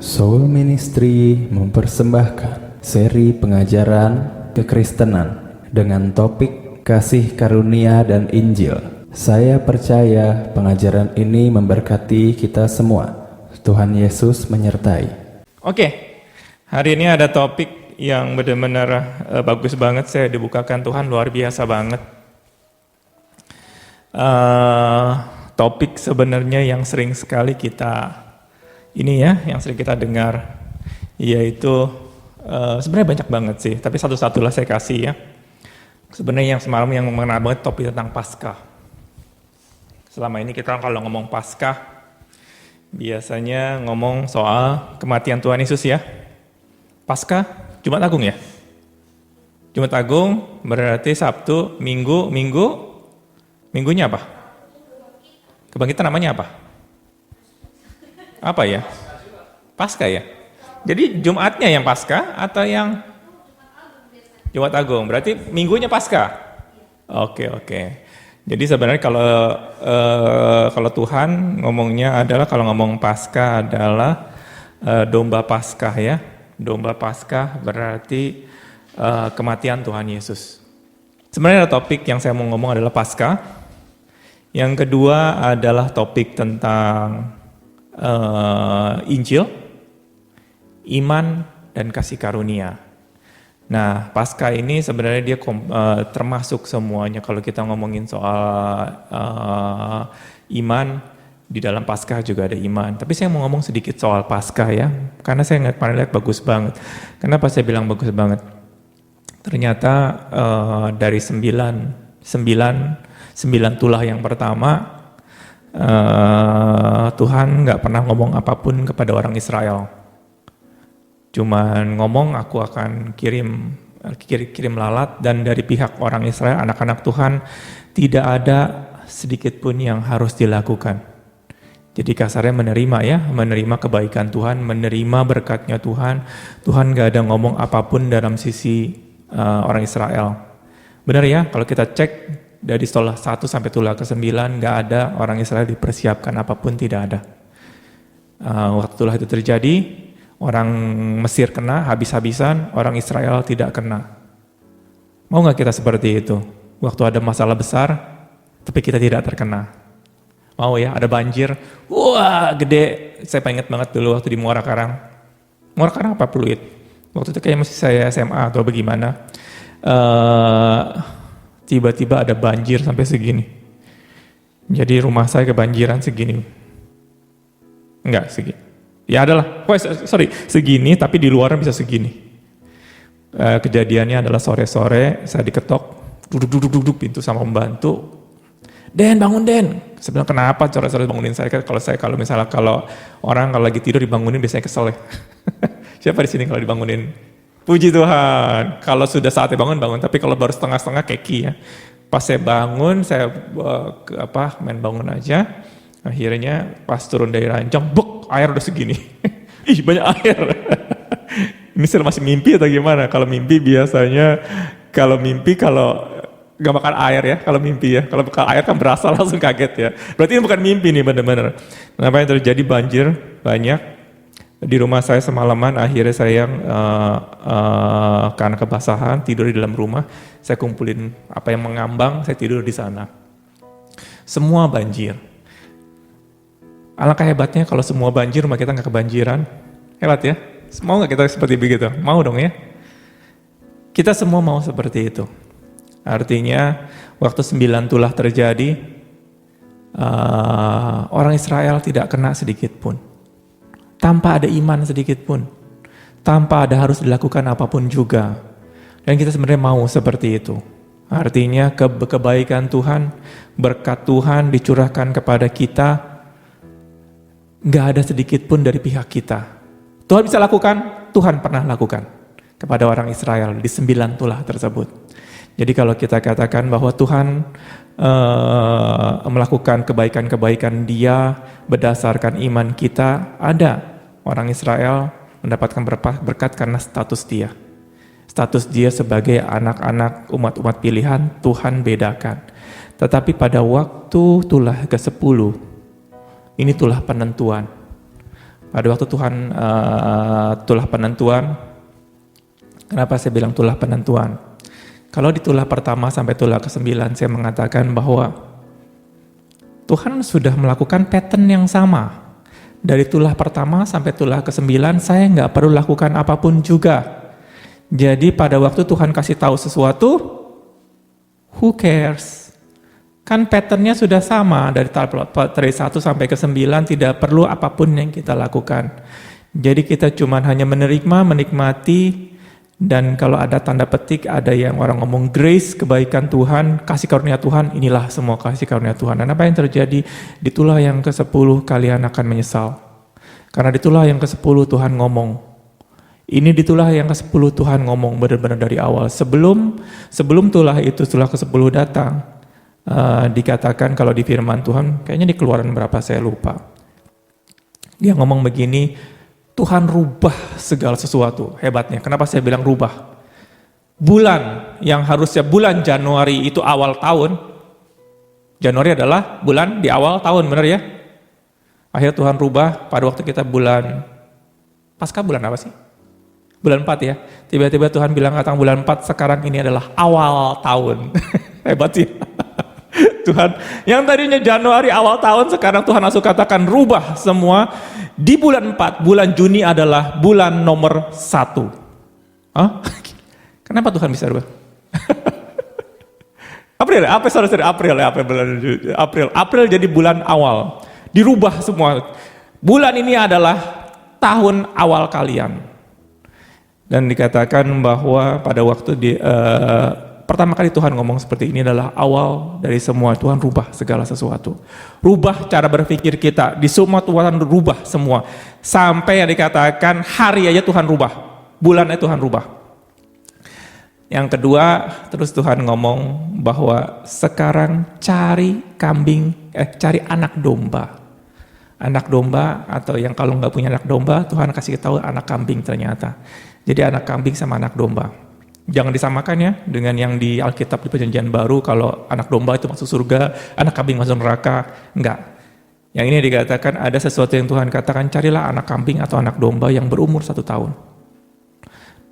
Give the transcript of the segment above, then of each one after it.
Soul Ministry mempersembahkan seri pengajaran kekristenan dengan topik kasih karunia dan Injil. Saya percaya pengajaran ini memberkati kita semua. Tuhan Yesus menyertai. Oke, hari ini ada topik yang benar-benar bagus banget. Saya dibukakan Tuhan, luar biasa banget. Topik sebenarnya yang sering sekali kita yang sering kita dengar, yaitu sebenarnya banyak banget sih, tapi satu-satulah saya kasih ya. Sebenarnya yang semalam yang mengenal banget topik tentang Paskah. Selama ini kita kalau ngomong Paskah, biasanya ngomong soal kematian Tuhan Yesus ya. Paskah, Jumat Agung ya? Jumat Agung berarti Sabtu, Minggunya apa? Kebangkitan namanya apa? Apa ya? Paskah ya? Jadi Jumatnya yang Paskah atau yang Jumat Agung? Berarti Minggunya Paskah? Oke. Jadi sebenarnya kalau Tuhan ngomongnya adalah, kalau ngomong Paskah adalah domba Paskah ya. Domba Paskah berarti kematian Tuhan Yesus. Sebenarnya ada topik yang saya mau ngomong adalah Paskah. Yang kedua adalah topik tentang Injil, iman, dan kasih karunia. Nah, Paskah ini sebenarnya dia termasuk semuanya. Kalau kita ngomongin soal iman, di dalam Paskah juga ada iman. Tapi saya mau ngomong sedikit soal Paskah ya, karena saya kemarin lihat bagus banget. Kenapa saya bilang bagus banget? Ternyata dari sembilan tulah yang pertama, Tuhan nggak pernah ngomong apapun kepada orang Israel. Cuman ngomong, aku akan kirim lalat, dan dari pihak orang Israel, anak-anak Tuhan, tidak ada sedikit pun yang harus dilakukan. Jadi kasarnya menerima kebaikan Tuhan, menerima berkatnya Tuhan. Tuhan nggak ada ngomong apapun dalam sisi orang Israel. Benar ya, kalau kita cek dari tulah 1 sampai tulah ke-9 nggak ada orang Israel dipersiapkan apapun, tidak ada. Waktu tulah itu terjadi, orang Mesir kena habis-habisan, orang Israel tidak kena. Mau nggak kita seperti itu? Waktu ada masalah besar, tapi kita tidak terkena. Mau ya, ada banjir, wah gede. Saya ingat banget dulu waktu di Muara Karang. Muara Karang apa Pluit? Waktu itu kayak masih saya SMA atau bagaimana. Tiba-tiba ada banjir sampai segini. Jadi rumah saya kebanjiran segini. Enggak segini. Ya adalah, segini tapi di luarnya bisa segini. Kejadiannya adalah sore-sore, saya diketok, duduk pintu sama pembantu. Den, bangun Den. Saya bilang, kenapa sore-sore bangunin saya? Kalau orang kalau lagi tidur dibangunin biasanya kesel ya. Siapa di sini kalau dibangunin? Puji Tuhan, kalau sudah saatnya bangun, tapi kalau baru setengah-setengah keki ya. Pas saya bangun, saya main bangun aja. Akhirnya pas turun dari ranjang, air udah segini. Ih, banyak air. Ini saya masih mimpi atau gimana? Kalau mimpi biasanya, kalau gak makan air ya, kalau mimpi ya. Kalau makan air kan berasa langsung kaget ya. Berarti ini bukan mimpi nih, benar-benar. Kenapa yang terjadi banjir banyak. Di rumah saya semalaman, akhirnya saya karena kebasahan tidur di dalam rumah. Saya kumpulin apa yang mengambang, saya tidur di sana. Semua banjir. Alangkah hebatnya kalau semua banjir, rumah kita nggak kebanjiran. Hebat ya? Mau nggak kita seperti begitu? Mau dong ya? Kita semua mau seperti itu. Artinya waktu 9 tulah terjadi, orang Israel tidak kena sedikit pun. Tanpa ada iman sedikit pun, tanpa ada harus dilakukan apapun juga. Dan kita sebenarnya mau seperti itu. Artinya kebaikan Tuhan, berkat Tuhan dicurahkan kepada kita, gak ada sedikit pun dari pihak kita. Tuhan bisa lakukan, Tuhan pernah lakukan kepada orang Israel di 9 tulah tersebut. Jadi kalau kita katakan bahwa Tuhan melakukan kebaikan-kebaikan Dia berdasarkan iman kita, ada. Orang Israel mendapatkan berkat karena status dia. Status dia sebagai anak-anak umat-umat pilihan, Tuhan bedakan. Tetapi pada waktu tulah ke-10, ini tulah penentuan. Pada waktu Tuhan tulah penentuan, kenapa saya bilang tulah penentuan? Kalau di tulah pertama sampai tulah ke-9 saya mengatakan bahwa Tuhan sudah melakukan pattern yang sama. Dari tulah pertama sampai tulah ke-9 saya nggak perlu lakukan apapun juga. Jadi pada waktu Tuhan kasih tahu sesuatu, who cares? Kan patternnya sudah sama dari 1 sampai ke 9, tidak perlu apapun yang kita lakukan. Jadi kita cuma hanya menikmati, dan kalau ada tanda petik, ada yang orang ngomong grace, kebaikan Tuhan, kasih karunia Tuhan, inilah semua kasih karunia Tuhan. Dan apa yang terjadi? Di tulah yang ke-10 kalian akan menyesal. Karena di tulah yang ke-10 Tuhan ngomong. Ini di tulah yang ke-10 Tuhan ngomong benar-benar dari awal. Sebelum tulah itu, tulah ke-10 datang, dikatakan kalau di firman Tuhan, kayaknya di Keluaran berapa saya lupa. Dia ngomong begini, Tuhan rubah segala sesuatu. Hebatnya, kenapa saya bilang rubah? Bulan yang harusnya bulan Januari itu awal tahun, Januari adalah bulan di awal tahun, benar ya? Akhirnya Tuhan rubah pada waktu kita bulan, Paskah bulan apa sih? Bulan 4 ya. Tiba-tiba Tuhan bilang kata bulan 4 sekarang ini adalah awal tahun. Hebat sih. Tuhan, yang tadinya Januari awal tahun, sekarang Tuhan langsung katakan rubah semua. Di bulan 4, bulan Juni adalah bulan nomor 1. Hah? Kenapa Tuhan bisa rubah? April jadi bulan awal. Dirubah semua. Bulan ini adalah tahun awal kalian. Dan dikatakan bahwa pada waktu pertama kali Tuhan ngomong seperti ini adalah awal dari semua. Tuhan rubah segala sesuatu. Rubah cara berpikir kita. Di semua Tuhan rubah semua. Sampai yang dikatakan hari aja Tuhan rubah. Bulannya Tuhan rubah. Yang kedua, terus Tuhan ngomong bahwa sekarang cari anak domba. Anak domba, atau yang kalau nggak punya anak domba, Tuhan kasih tahu anak kambing ternyata. Jadi anak kambing sama anak domba. Jangan disamakan ya dengan yang di Alkitab di Perjanjian Baru, kalau anak domba itu masuk surga, anak kambing masuk neraka. Enggak. Yang ini dikatakan ada sesuatu yang Tuhan katakan, carilah anak kambing atau anak domba yang berumur 1 tahun.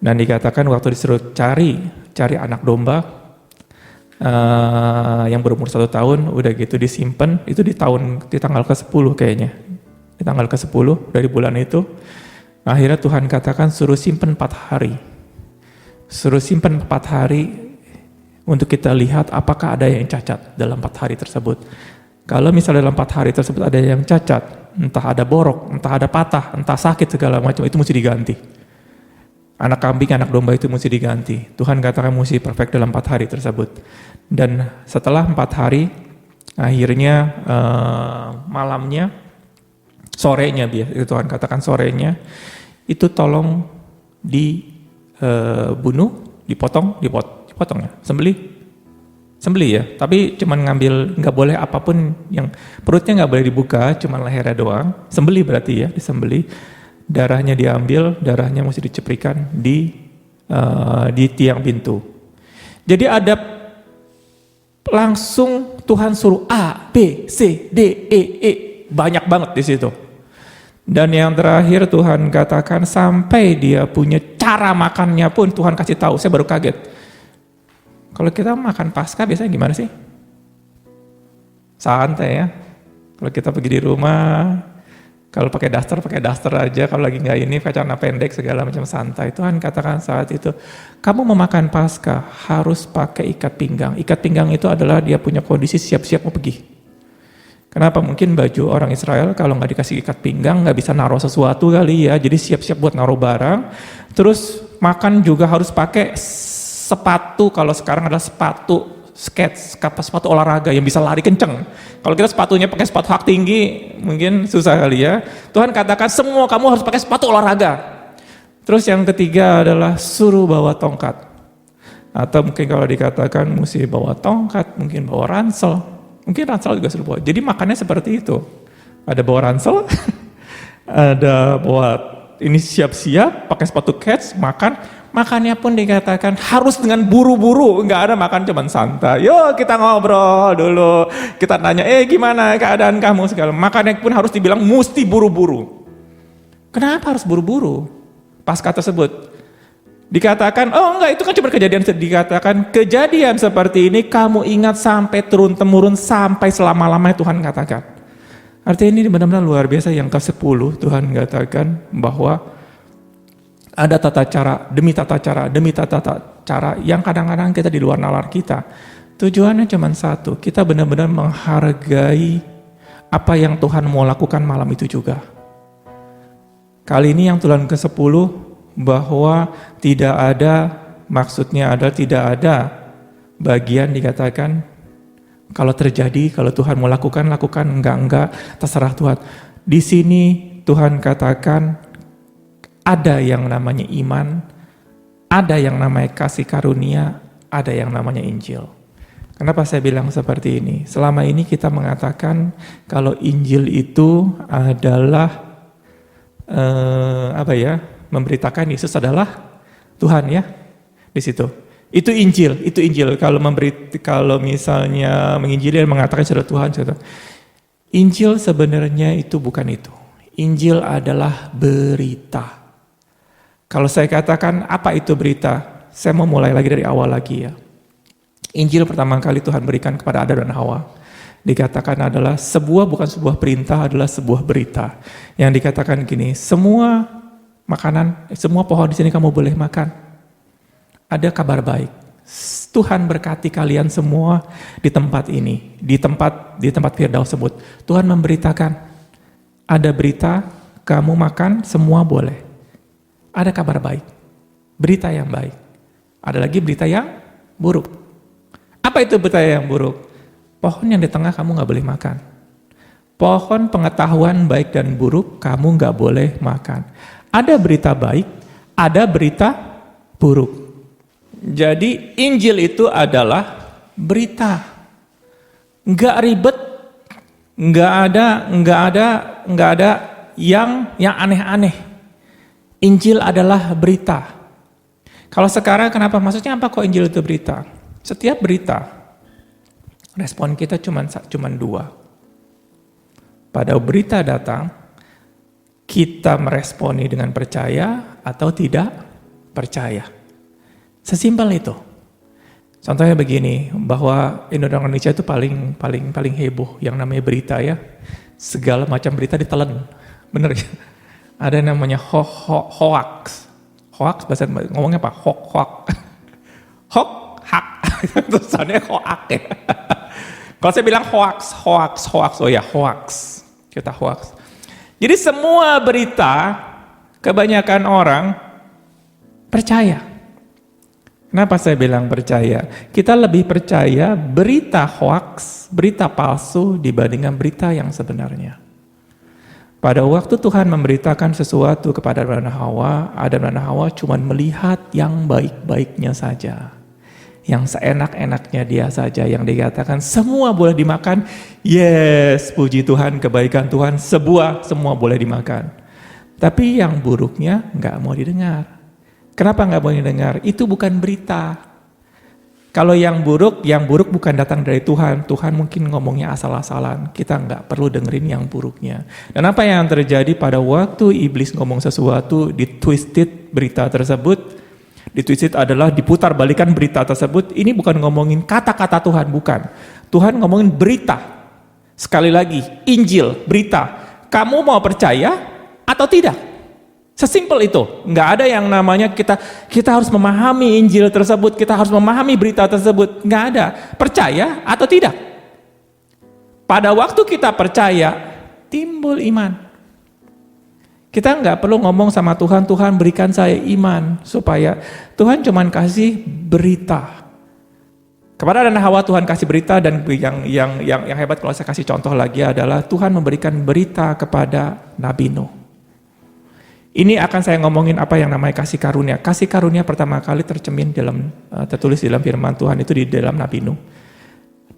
Dan dikatakan waktu disuruh cari anak domba yang berumur 1 tahun, udah gitu disimpan, itu di tanggal ke-10 kayaknya. Di tanggal ke-10 dari bulan itu, akhirnya Tuhan katakan suruh simpan 4 hari. Suruh simpan 4 hari untuk kita lihat apakah ada yang cacat dalam 4 hari tersebut. Kalau misalnya dalam 4 hari tersebut ada yang cacat, entah ada borok, entah ada patah, entah sakit segala macam, itu mesti diganti. Anak kambing, anak domba itu mesti diganti. Tuhan katakan mesti perfect dalam 4 hari tersebut. Dan setelah 4 hari, akhirnya malamnya, sorenya, Tuhan katakan sorenya, itu tolong dibunuh, dipotong ya, sembelih ya, tapi cuman ngambil, nggak boleh apapun yang perutnya nggak boleh dibuka, cuman lehernya doang, sembelih berarti ya, disembelih, darahnya diambil, darahnya mesti diceprikan di tiang pintu. Jadi ada langsung Tuhan suruh A, B, C, D, E, banyak banget di situ. Dan yang terakhir Tuhan katakan sampai dia punya cara makannya pun Tuhan kasih tahu. Saya baru kaget. Kalau kita makan Paskah biasanya gimana sih? Santai ya. Kalau kita pergi di rumah, kalau pakai daster aja. Kalau lagi nggak ini pakai celana pendek segala macam santai. Tuhan katakan saat itu, kamu mau makan Paskah harus pakai ikat pinggang. Ikat pinggang itu adalah dia punya kondisi siap-siap mau pergi. Kenapa? Mungkin baju orang Israel kalau nggak dikasih ikat pinggang nggak bisa naruh sesuatu kali ya, jadi siap-siap buat naruh barang. Terus makan juga harus pakai sepatu, kalau sekarang adalah sepatu skate, sepatu olahraga yang bisa lari kenceng. Kalau kita sepatunya pakai sepatu hak tinggi, mungkin susah kali ya. Tuhan katakan semua kamu harus pakai sepatu olahraga. Terus yang ketiga adalah suruh bawa tongkat. Atau mungkin kalau dikatakan mesti bawa tongkat, mungkin bawa ransel. Mungkin ransel juga suruh bawa. Jadi makannya seperti itu. Ada bawa ransel, ada bawa ini siap-siap, pakai sepatu kets, makan. Makannya pun dikatakan harus dengan buru-buru, nggak ada makan cuman santai. Yuk kita ngobrol dulu, kita tanya, gimana keadaan kamu segala. Makannya pun harus dibilang mesti buru-buru. Kenapa harus buru-buru? Pasca tersebut dikatakan, oh enggak, itu kan cuma kejadian. Dikatakan kejadian seperti ini kamu ingat sampai turun-temurun, sampai selama-lamanya Tuhan katakan. Artinya ini benar-benar luar biasa. Yang ke-10 Tuhan katakan bahwa ada tata cara demi tata cara demi tata cara yang kadang-kadang kita di luar nalar kita. Tujuannya cuma satu, kita benar-benar menghargai apa yang Tuhan mau lakukan malam itu juga. Kali ini yang Tuhan ke-10 bahwa tidak ada, maksudnya adalah tidak ada bagian dikatakan kalau terjadi, kalau Tuhan mau lakukan, enggak, terserah Tuhan. Di sini Tuhan katakan ada yang namanya iman, ada yang namanya kasih karunia, ada yang namanya Injil. Kenapa saya bilang seperti ini? Selama ini kita mengatakan kalau Injil itu adalah memberitakan Yesus adalah Tuhan ya, di situ. Itu Injil. Kalau misalnya menginjili dan mengatakan saudara Tuhan, saudara. Injil sebenarnya itu bukan itu. Injil adalah berita. Kalau saya katakan apa itu berita, saya mau mulai lagi dari awal lagi ya. Injil pertama kali Tuhan berikan kepada Adam dan Hawa. Dikatakan adalah bukan sebuah perintah, adalah sebuah berita. Yang dikatakan gini, semua makanan, semua pohon di sini kamu boleh makan. Ada kabar baik. Tuhan berkati kalian semua di tempat ini, di tempat Firdaus tersebut. Tuhan memberitakan, ada berita, kamu makan, semua boleh. Ada kabar baik, berita yang baik. Ada lagi berita yang buruk. Apa itu berita yang buruk? Pohon yang di tengah kamu gak boleh makan. Pohon pengetahuan baik dan buruk kamu gak boleh makan. Ada berita baik, ada berita buruk. Jadi Injil itu adalah berita. Gak ribet, gak ada yang aneh-aneh. Injil adalah berita. Kalau sekarang kenapa? Maksudnya apa kok Injil itu berita? Setiap berita, respon kita cuma dua. Pada berita datang, kita meresponi dengan percaya atau tidak percaya. Sesimpel itu. Contohnya begini, bahwa Indonesia itu paling heboh yang namanya berita ya. Segala macam berita ditelan. Bener ya? Ada yang namanya hoax. Hoax bahasa ngomongnya apa? Hoax. Tulisannya hoax ya. Kalau saya bilang hoax. Oh ya, hoax. Kita hoax. Jadi semua berita, kebanyakan orang percaya. Kenapa saya bilang percaya? Kita lebih percaya berita hoax, berita palsu dibandingkan berita yang sebenarnya. Pada waktu Tuhan memberitakan sesuatu kepada Adam dan Hawa cuma melihat yang baik-baiknya saja. Yang seenak-enaknya dia saja, yang dikatakan semua boleh dimakan. Yes, puji Tuhan, kebaikan Tuhan, semua boleh dimakan. Tapi yang buruknya nggak mau didengar. Kenapa nggak mau didengar? Itu bukan berita. Kalau yang buruk bukan datang dari Tuhan. Tuhan mungkin ngomongnya asal-asalan. Kita nggak perlu dengerin yang buruknya. Dan apa yang terjadi pada waktu iblis ngomong sesuatu, ditwisted berita tersebut. Ditwisted adalah diputar balikan berita tersebut. Ini bukan ngomongin kata-kata Tuhan, bukan. Tuhan ngomongin berita. Sekali lagi, Injil, berita. Kamu mau percaya atau tidak? Sesimpel itu. Nggak ada yang namanya kita harus memahami Injil tersebut, kita harus memahami berita tersebut. Nggak ada. Percaya atau tidak? Pada waktu kita percaya, timbul iman. Kita nggak perlu ngomong sama Tuhan, Tuhan berikan saya iman, supaya Tuhan cuman kasih berita. Kepada Adam dan Hawa Tuhan kasih berita, dan yang hebat kalau saya kasih contoh lagi adalah Tuhan memberikan berita kepada Nabi Nuh. Ini akan saya ngomongin apa yang namanya kasih karunia. Kasih karunia pertama kali tertulis dalam firman Tuhan itu di dalam Nabi Nuh.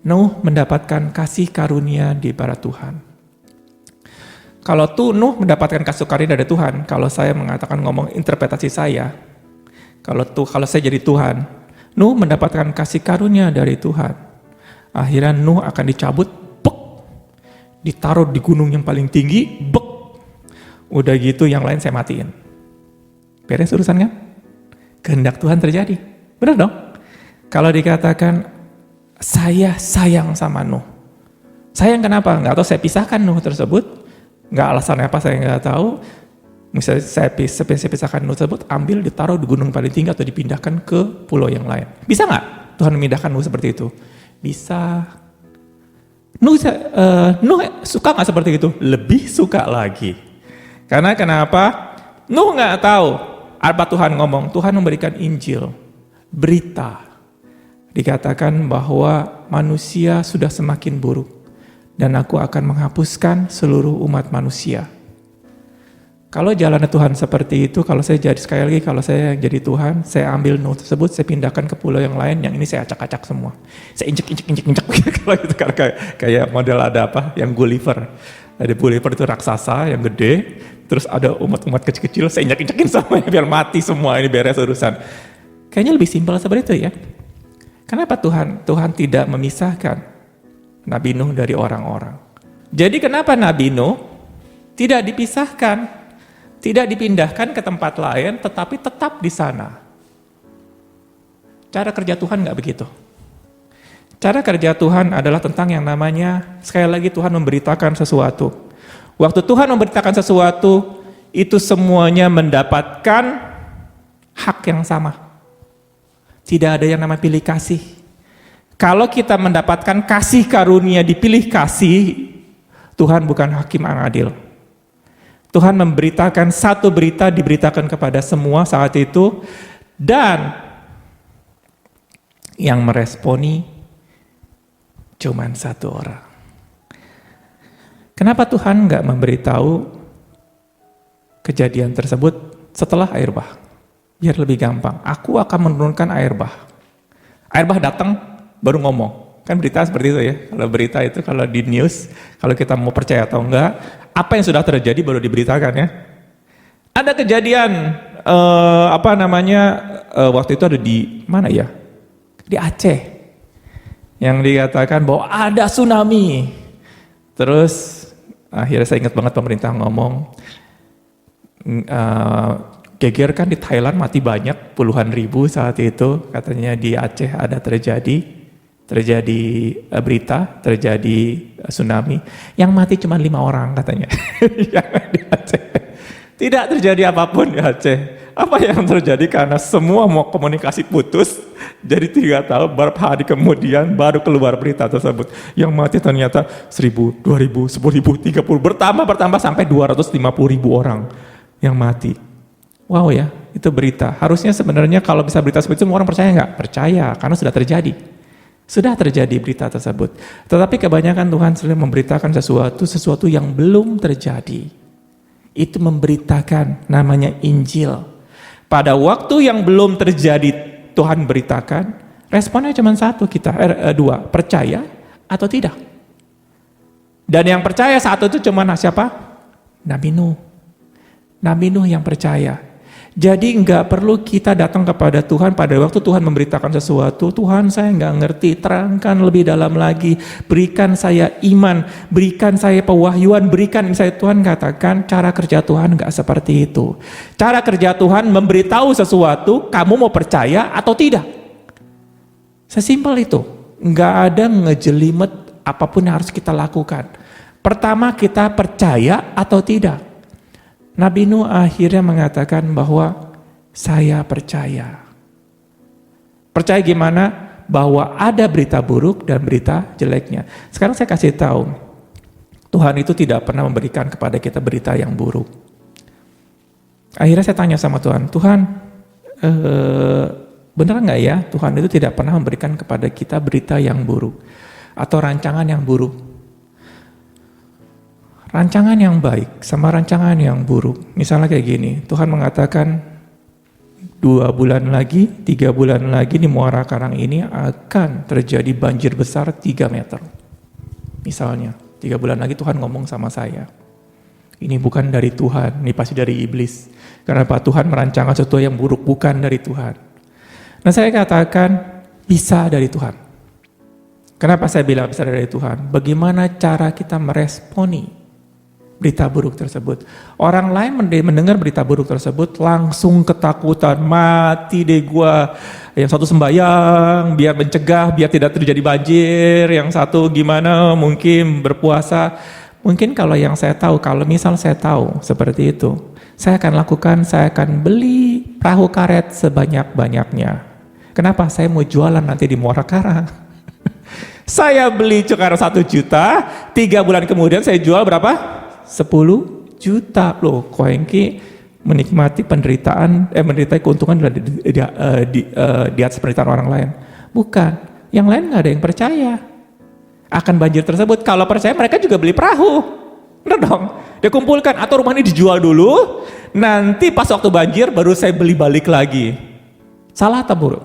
Nuh mendapatkan kasih karunia di barat Tuhan. Kalau Nuh mendapatkan kasih karunia dari Tuhan, kalau saya mengatakan ngomong interpretasi saya, kalau saya jadi Tuhan, Nuh mendapatkan kasih karunia dari Tuhan. Akhirnya Nuh akan dicabut, ditaruh di gunung yang paling tinggi, Udah gitu yang lain saya matiin. Beres urusan kan? Kehendak Tuhan terjadi. Benar dong? Kalau dikatakan, saya sayang sama Nuh. Sayang kenapa? Nggak tahu, saya pisahkan Nuh tersebut. Nggak alasannya apa, saya nggak tahu. Misalnya saya pisahkan Nuh tersebut, ambil, ditaruh di gunung paling tinggi atau dipindahkan ke pulau yang lain. Bisa nggak Tuhan memindahkan Nuh seperti itu? Bisa. Nuh suka nggak seperti itu? Lebih suka lagi. Karena kenapa? Nuh nggak tahu apa Tuhan ngomong. Tuhan memberikan Injil, berita. Dikatakan bahwa manusia sudah semakin buruk dan aku akan menghapuskan seluruh umat manusia. Kalau jalan Tuhan seperti itu, kalau saya jadi, sekali lagi, kalau saya jadi Tuhan, saya ambil Nuh tersebut, saya pindahkan ke pulau yang lain, yang ini saya acak-acak semua. Saya injek kalau gitu, kayak model ada apa, yang Gulliver. Ada Gulliver itu raksasa yang gede, terus ada umat-umat kecil-kecil, saya injek-injekin semuanya biar mati semua, ini beres urusan. Kayaknya lebih simpel seperti itu ya. Kenapa Tuhan tidak memisahkan Nabi Nuh dari orang-orang? Jadi kenapa Nabi Nuh tidak dipisahkan? Tidak dipindahkan ke tempat lain, tetapi tetap di sana. Cara kerja Tuhan nggak begitu. Cara kerja Tuhan adalah tentang yang namanya, sekali lagi Tuhan memberitakan sesuatu. Waktu Tuhan memberitakan sesuatu, itu semuanya mendapatkan hak yang sama. Tidak ada yang namanya pilih kasih. Kalau kita mendapatkan kasih karunia dipilih kasih, Tuhan bukan hakim yang adil. Tuhan memberitakan satu berita, diberitakan kepada semua saat itu, dan yang meresponi cuman satu orang. Kenapa Tuhan nggak memberitahu kejadian tersebut setelah air bah? Biar lebih gampang. Aku akan menurunkan air bah. Air bah datang, baru ngomong. Kan berita seperti itu ya. Kalau berita itu, kalau di news, kalau kita mau percaya atau enggak, apa yang sudah terjadi baru diberitakan ya. Ada kejadian waktu itu ada di mana ya? Di Aceh. Yang dikatakan bahwa ada tsunami. Terus akhirnya saya ingat banget pemerintah ngomong, geger kan di Thailand mati banyak puluhan ribu saat itu, katanya di Aceh ada terjadi berita, terjadi tsunami, yang mati cuma 5 orang katanya. Yang di Aceh. Tidak terjadi apapun di Aceh. Apa yang terjadi? Karena semua mau komunikasi putus, jadi 3 tahun, beberapa hari kemudian baru keluar berita tersebut. Yang mati ternyata 1.000, 2.000, 10.000, 30, bertambah sampai 250.000 orang yang mati. Wow ya, itu berita. Harusnya sebenarnya kalau bisa berita seperti itu, semua orang percaya nggak? Percaya, karena sudah terjadi. Sudah terjadi berita tersebut. Tetapi kebanyakan Tuhan sering memberitakan sesuatu yang belum terjadi. Itu memberitakan, namanya Injil. Pada waktu yang belum terjadi, Tuhan beritakan, responnya cuma satu dua, percaya atau tidak. Dan yang percaya saat itu cuma siapa? Nabi Nuh. Nabi Nuh yang percaya. Jadi nggak perlu kita datang kepada Tuhan pada waktu Tuhan memberitakan sesuatu, Tuhan saya nggak ngerti, terangkan lebih dalam lagi, berikan saya iman, berikan saya pewahyuan, berikan saya. Tuhan katakan cara kerja Tuhan nggak seperti itu. Cara kerja Tuhan memberitahu sesuatu, kamu mau percaya atau tidak. Sesimpel itu, nggak ada ngejelimet apapun yang harus kita lakukan. Pertama kita percaya atau tidak. Nabi Nuh akhirnya mengatakan bahwa saya percaya. Percaya gimana? Bahwa ada berita buruk dan berita jeleknya. Sekarang saya kasih tahu, Tuhan itu tidak pernah memberikan kepada kita berita yang buruk. Akhirnya saya tanya sama Tuhan, benar nggak ya Tuhan itu tidak pernah memberikan kepada kita berita yang buruk atau rancangan yang buruk? Rancangan yang baik sama rancangan yang buruk. Misalnya kayak gini, Tuhan mengatakan 2 bulan lagi, 3 bulan lagi di Muara Karang ini akan terjadi banjir besar 3 meter. Misalnya, 3 bulan lagi Tuhan ngomong sama saya. Ini bukan dari Tuhan, ini pasti dari iblis. Karena Pak Tuhan merancangkan sesuatu yang buruk, bukan dari Tuhan. Nah saya katakan, bisa dari Tuhan. Kenapa saya bilang bisa dari Tuhan? Bagaimana cara kita meresponi berita buruk tersebut. Orang lain mendengar berita buruk tersebut langsung ketakutan, mati deh gua. Yang satu sembahyang biar mencegah, biar tidak terjadi banjir. Yang satu gimana mungkin berpuasa. Mungkin kalau yang saya tahu, kalau misal saya tahu seperti itu, saya akan lakukan, saya akan beli perahu karet sebanyak-banyaknya. Kenapa? Saya mau jualan nanti di Muara Karang. Saya beli cukar 1 juta, 3 bulan kemudian saya jual berapa? 10 juta. Loh, kok Hengki menikmati menderita keuntungan di atas penderitaan orang lain? Bukan, yang lain nggak ada yang percaya akan banjir tersebut. Kalau percaya mereka juga beli perahu. Bener dong? Dia kumpulkan, atau rumah ini dijual dulu, nanti pas waktu banjir baru saya beli balik lagi. Salah atau buruk?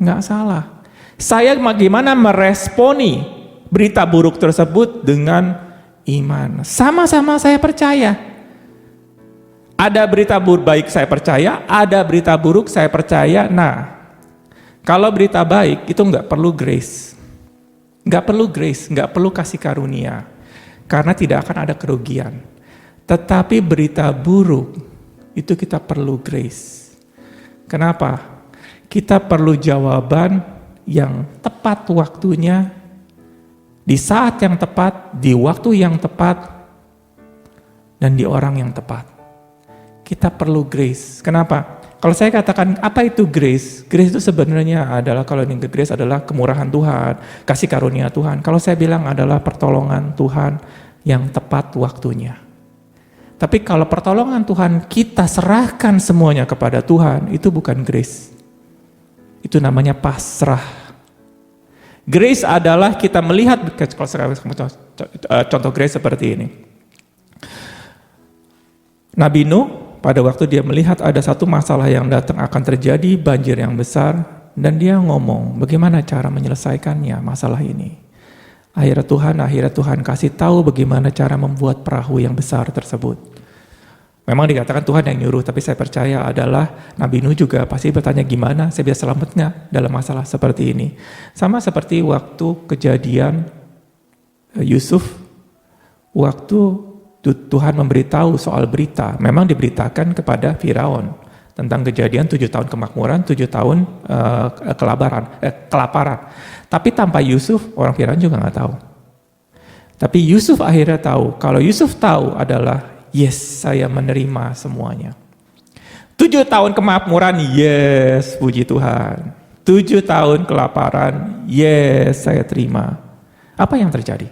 Nggak salah. Saya bagaimana meresponi berita buruk tersebut dengan iman. Sama-sama saya percaya. Ada berita buruk baik saya percaya, ada berita buruk saya percaya. Nah, kalau berita baik itu nggak perlu grace. Nggak perlu kasih karunia. Karena tidak akan ada kerugian. Tetapi berita buruk itu kita perlu grace. Kenapa? Kita perlu jawaban yang tepat waktunya, di saat yang tepat, di waktu yang tepat, dan di orang yang tepat. Kita perlu grace. Kenapa? Kalau saya katakan apa itu grace? Grace itu sebenarnya adalah, kalau ini grace adalah kemurahan Tuhan, kasih karunia Tuhan. Kalau saya bilang adalah pertolongan Tuhan yang tepat waktunya. Tapi kalau pertolongan Tuhan kita serahkan semuanya kepada Tuhan, itu bukan grace. Itu namanya pasrah. Grace adalah kita melihat, kalau sekarang contoh grace seperti ini. Nabi Nuh pada waktu dia melihat ada satu masalah yang datang akan terjadi, banjir yang besar, dan dia ngomong bagaimana cara menyelesaikannya masalah ini. Akhirnya Tuhan kasih tahu bagaimana cara membuat perahu yang besar tersebut. Memang dikatakan Tuhan yang nyuruh, tapi saya percaya adalah Nabi Nuh juga pasti bertanya gimana saya bisa selamat nggak dalam masalah seperti ini. Sama seperti waktu kejadian Yusuf, waktu Tuhan memberitahu soal berita, memang diberitakan kepada Firaun tentang kejadian 7 tahun kemakmuran, 7 tahun kelaparan. Tapi tanpa Yusuf, orang Firaun juga nggak tahu. Tapi Yusuf akhirnya tahu. Kalau Yusuf tahu adalah yes, saya menerima semuanya. 7 tahun kemakmuran, yes, puji Tuhan. 7 tahun kelaparan, yes, saya terima. Apa yang terjadi?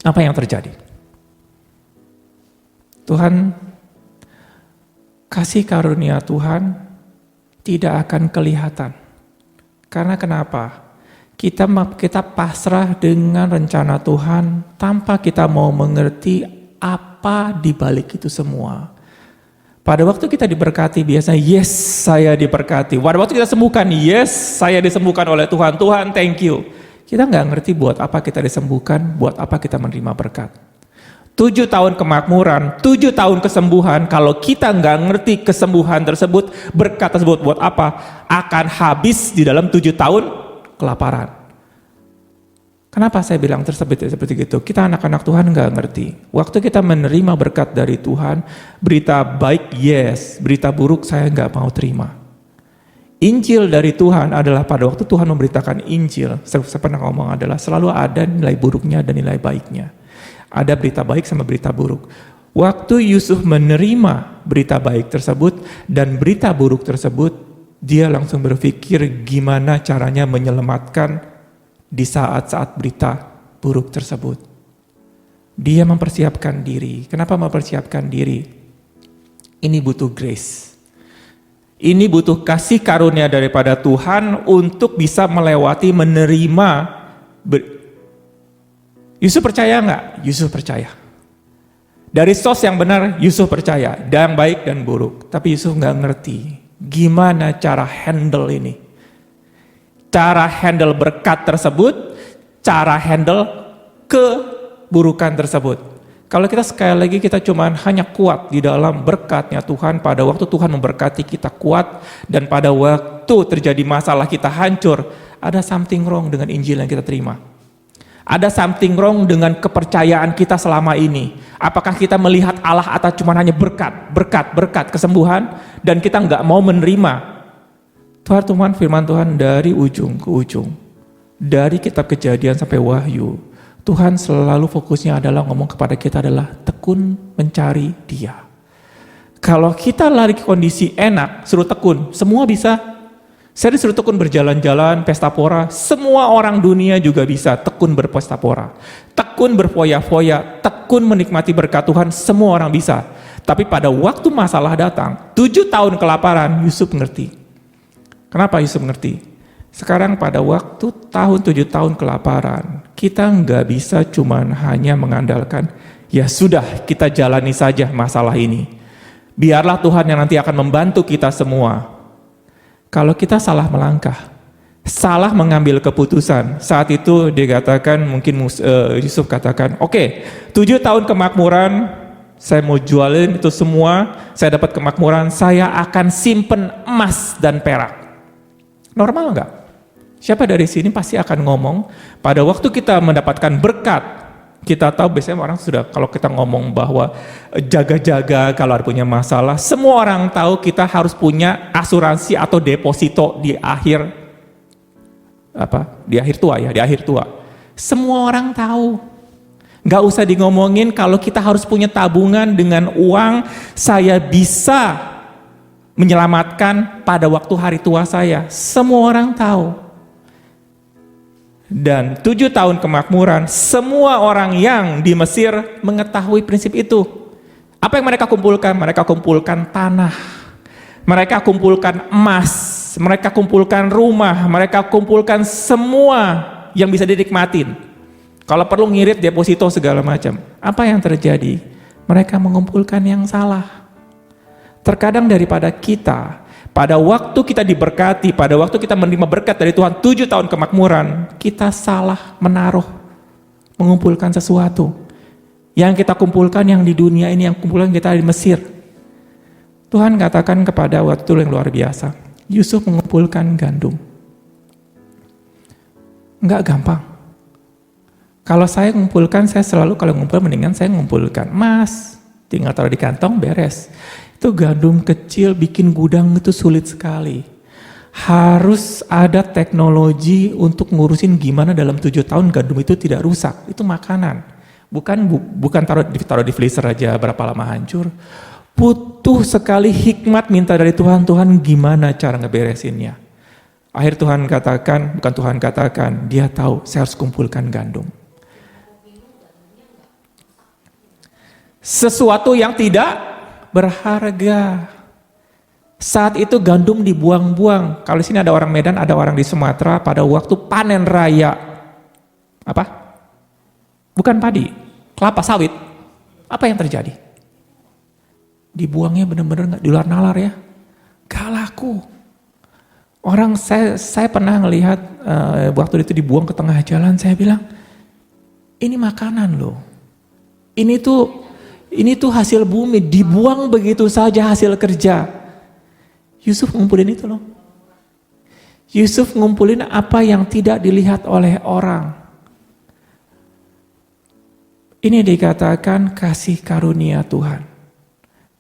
Apa yang terjadi? Tuhan, kasih karunia Tuhan tidak akan kelihatan. Karena kenapa? Kita pasrah dengan rencana Tuhan tanpa kita mau mengerti apa di balik itu semua. Pada waktu kita diberkati biasanya, yes, saya diberkati. Pada waktu kita sembuhkan, yes, saya disembuhkan oleh Tuhan. Tuhan, thank you. Kita nggak ngerti buat apa kita disembuhkan, buat apa kita menerima berkat. 7 tahun kemakmuran, 7 tahun kesembuhan, kalau kita nggak ngerti kesembuhan tersebut, berkat tersebut buat apa, akan habis di dalam 7 tahun kelaparan. Kenapa saya bilang seperti itu? Kita anak-anak Tuhan nggak ngerti. Waktu kita menerima berkat dari Tuhan, berita baik yes, berita buruk saya nggak mau terima. Injil dari Tuhan adalah pada waktu Tuhan memberitakan Injil, saya pernah ngomong adalah selalu ada nilai buruknya dan nilai baiknya. Ada berita baik sama berita buruk. Waktu Yusuf menerima berita baik tersebut dan berita buruk tersebut, dia langsung berpikir gimana caranya menyelamatkan di saat-saat berita buruk tersebut. Dia mempersiapkan diri. Kenapa mempersiapkan diri? Ini butuh grace. Ini butuh kasih karunia daripada Tuhan untuk bisa melewati, menerima. Yusuf percaya nggak? Yusuf percaya. Dari sos yang benar, Yusuf percaya. Dan baik dan buruk. Tapi Yusuf nggak ngerti gimana cara handle ini. Cara handle berkat tersebut, cara handle keburukan tersebut. Kalau kita sekali lagi kita cuma hanya kuat di dalam berkatnya Tuhan, pada waktu Tuhan memberkati kita kuat, dan pada waktu terjadi masalah kita hancur, ada something wrong dengan Injil yang kita terima. Ada something wrong dengan kepercayaan kita selama ini. Apakah kita melihat Allah atau cuma hanya berkat, kesembuhan, dan kita nggak mau menerima Tuhan firman Tuhan dari ujung ke ujung. Dari kitab Kejadian sampai Wahyu, Tuhan selalu fokusnya adalah ngomong kepada kita adalah tekun mencari Dia. Kalau kita lari ke kondisi enak, suruh tekun, semua bisa. Saya disuruh tekun berjalan-jalan, pesta pora, semua orang dunia juga bisa tekun berpesta pora. Tekun berfoya-foya, tekun menikmati berkat Tuhan, semua orang bisa. Tapi pada waktu masalah datang, 7 tahun kelaparan, Yusuf ngerti. Kenapa Yusuf ngerti? Sekarang pada waktu 7 tahun kelaparan, kita nggak bisa cuman hanya mengandalkan, ya sudah kita jalani saja masalah ini. Biarlah Tuhan yang nanti akan membantu kita semua. Kalau kita salah melangkah, salah mengambil keputusan, saat itu dikatakan, mungkin Yusuf katakan, oke, 7 tahun kemakmuran, saya mau jualin itu semua, saya dapat kemakmuran, saya akan simpen emas dan perak. Normal enggak? Siapa dari sini pasti akan ngomong, pada waktu kita mendapatkan berkat, kita tahu biasanya orang sudah, kalau kita ngomong bahwa jaga-jaga kalau ada punya masalah, semua orang tahu kita harus punya asuransi atau deposito di akhir tua ya, di akhir tua. Semua orang tahu. Nggak usah ngomongin kalau kita harus punya tabungan dengan uang, saya bisa menyelamatkan pada waktu hari tua saya. Semua orang tahu. Dan 7 tahun kemakmuran, semua orang yang di Mesir mengetahui prinsip itu. Apa yang mereka kumpulkan? Mereka kumpulkan tanah, mereka kumpulkan emas, mereka kumpulkan rumah, mereka kumpulkan semua yang bisa dinikmatin. Kalau perlu ngirit deposito segala macam. Apa yang terjadi? Mereka mengumpulkan yang salah. Terkadang daripada kita, pada waktu kita diberkati, pada waktu kita menerima berkat dari Tuhan 7 tahun kemakmuran, kita salah menaruh, mengumpulkan sesuatu. Yang kita kumpulkan yang di dunia ini, yang kumpulkan kita di Mesir. Tuhan katakan kepada waktu yang luar biasa, Yusuf mengumpulkan gandum. Enggak gampang. Kalau saya mengumpulkan, saya selalu kalau ngumpul mendingan saya mengumpulkan emas, tinggal taruh di kantong, beres. Itu gandum kecil bikin gudang itu sulit sekali. Harus ada teknologi untuk ngurusin gimana dalam 7 tahun gandum itu tidak rusak. Itu makanan. Bukan taruh di freezer aja berapa lama hancur. Butuh sekali hikmat minta dari Tuhan, Tuhan gimana cara ngeberesinnya. Akhir Tuhan katakan, Dia tahu saya harus kumpulkan gandum. Sesuatu yang tidak berharga. Saat itu gandum dibuang-buang. Kalau di sini ada orang Medan, ada orang di Sumatera, pada waktu panen raya. Apa? Bukan padi, kelapa sawit. Apa yang terjadi? Dibuangnya benar-benar nggak di luar nalar ya. Gak laku. Orang saya pernah ngelihat waktu itu dibuang ke tengah jalan, saya bilang, ini makanan loh. Ini tuh hasil bumi, dibuang begitu saja hasil kerja. Yusuf ngumpulin itu loh. Yusuf ngumpulin apa yang tidak dilihat oleh orang. Ini dikatakan kasih karunia Tuhan.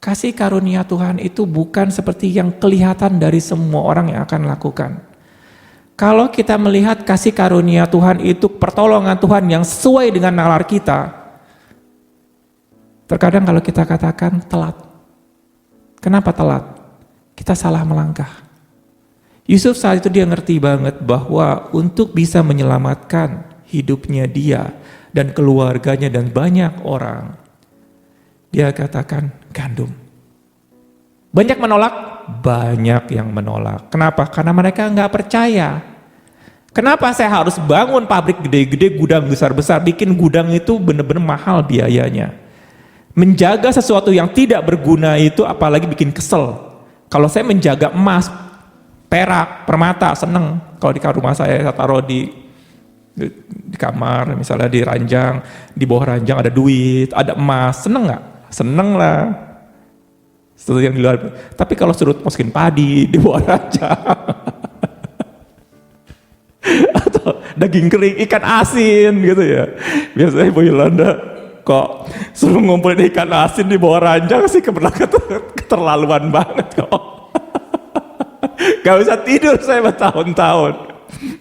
Kasih karunia Tuhan itu bukan seperti yang kelihatan dari semua orang yang akan lakukan. Kalau kita melihat kasih karunia Tuhan itu pertolongan Tuhan yang sesuai dengan nalar kita, terkadang kalau kita katakan telat. Kenapa telat? Kita salah melangkah. Yusuf saat itu dia ngerti banget bahwa untuk bisa menyelamatkan hidupnya dia dan keluarganya dan banyak orang, dia katakan gandum. Banyak menolak? Banyak yang menolak. Kenapa? Karena mereka nggak percaya. Kenapa saya harus bangun pabrik gede-gede, gudang besar-besar, bikin gudang itu benar-benar mahal biayanya. Menjaga sesuatu yang tidak berguna itu apalagi bikin kesel. Kalau saya menjaga emas, perak, permata, seneng. Kalau di rumah saya taruh di kamar, misalnya di ranjang, di bawah ranjang ada duit, ada emas, seneng nggak? Seneng lah. Sesuatu yang di luar. Tapi kalau suruh masukin padi di bawah ranjang, atau daging kering, ikan asin gitu ya. Biasanya Ibu Yolanda kok suruh ngumpulin ikan asin di bawah ranjang sih keterlaluan banget kok. Gak bisa tidur saya bertahun-tahun.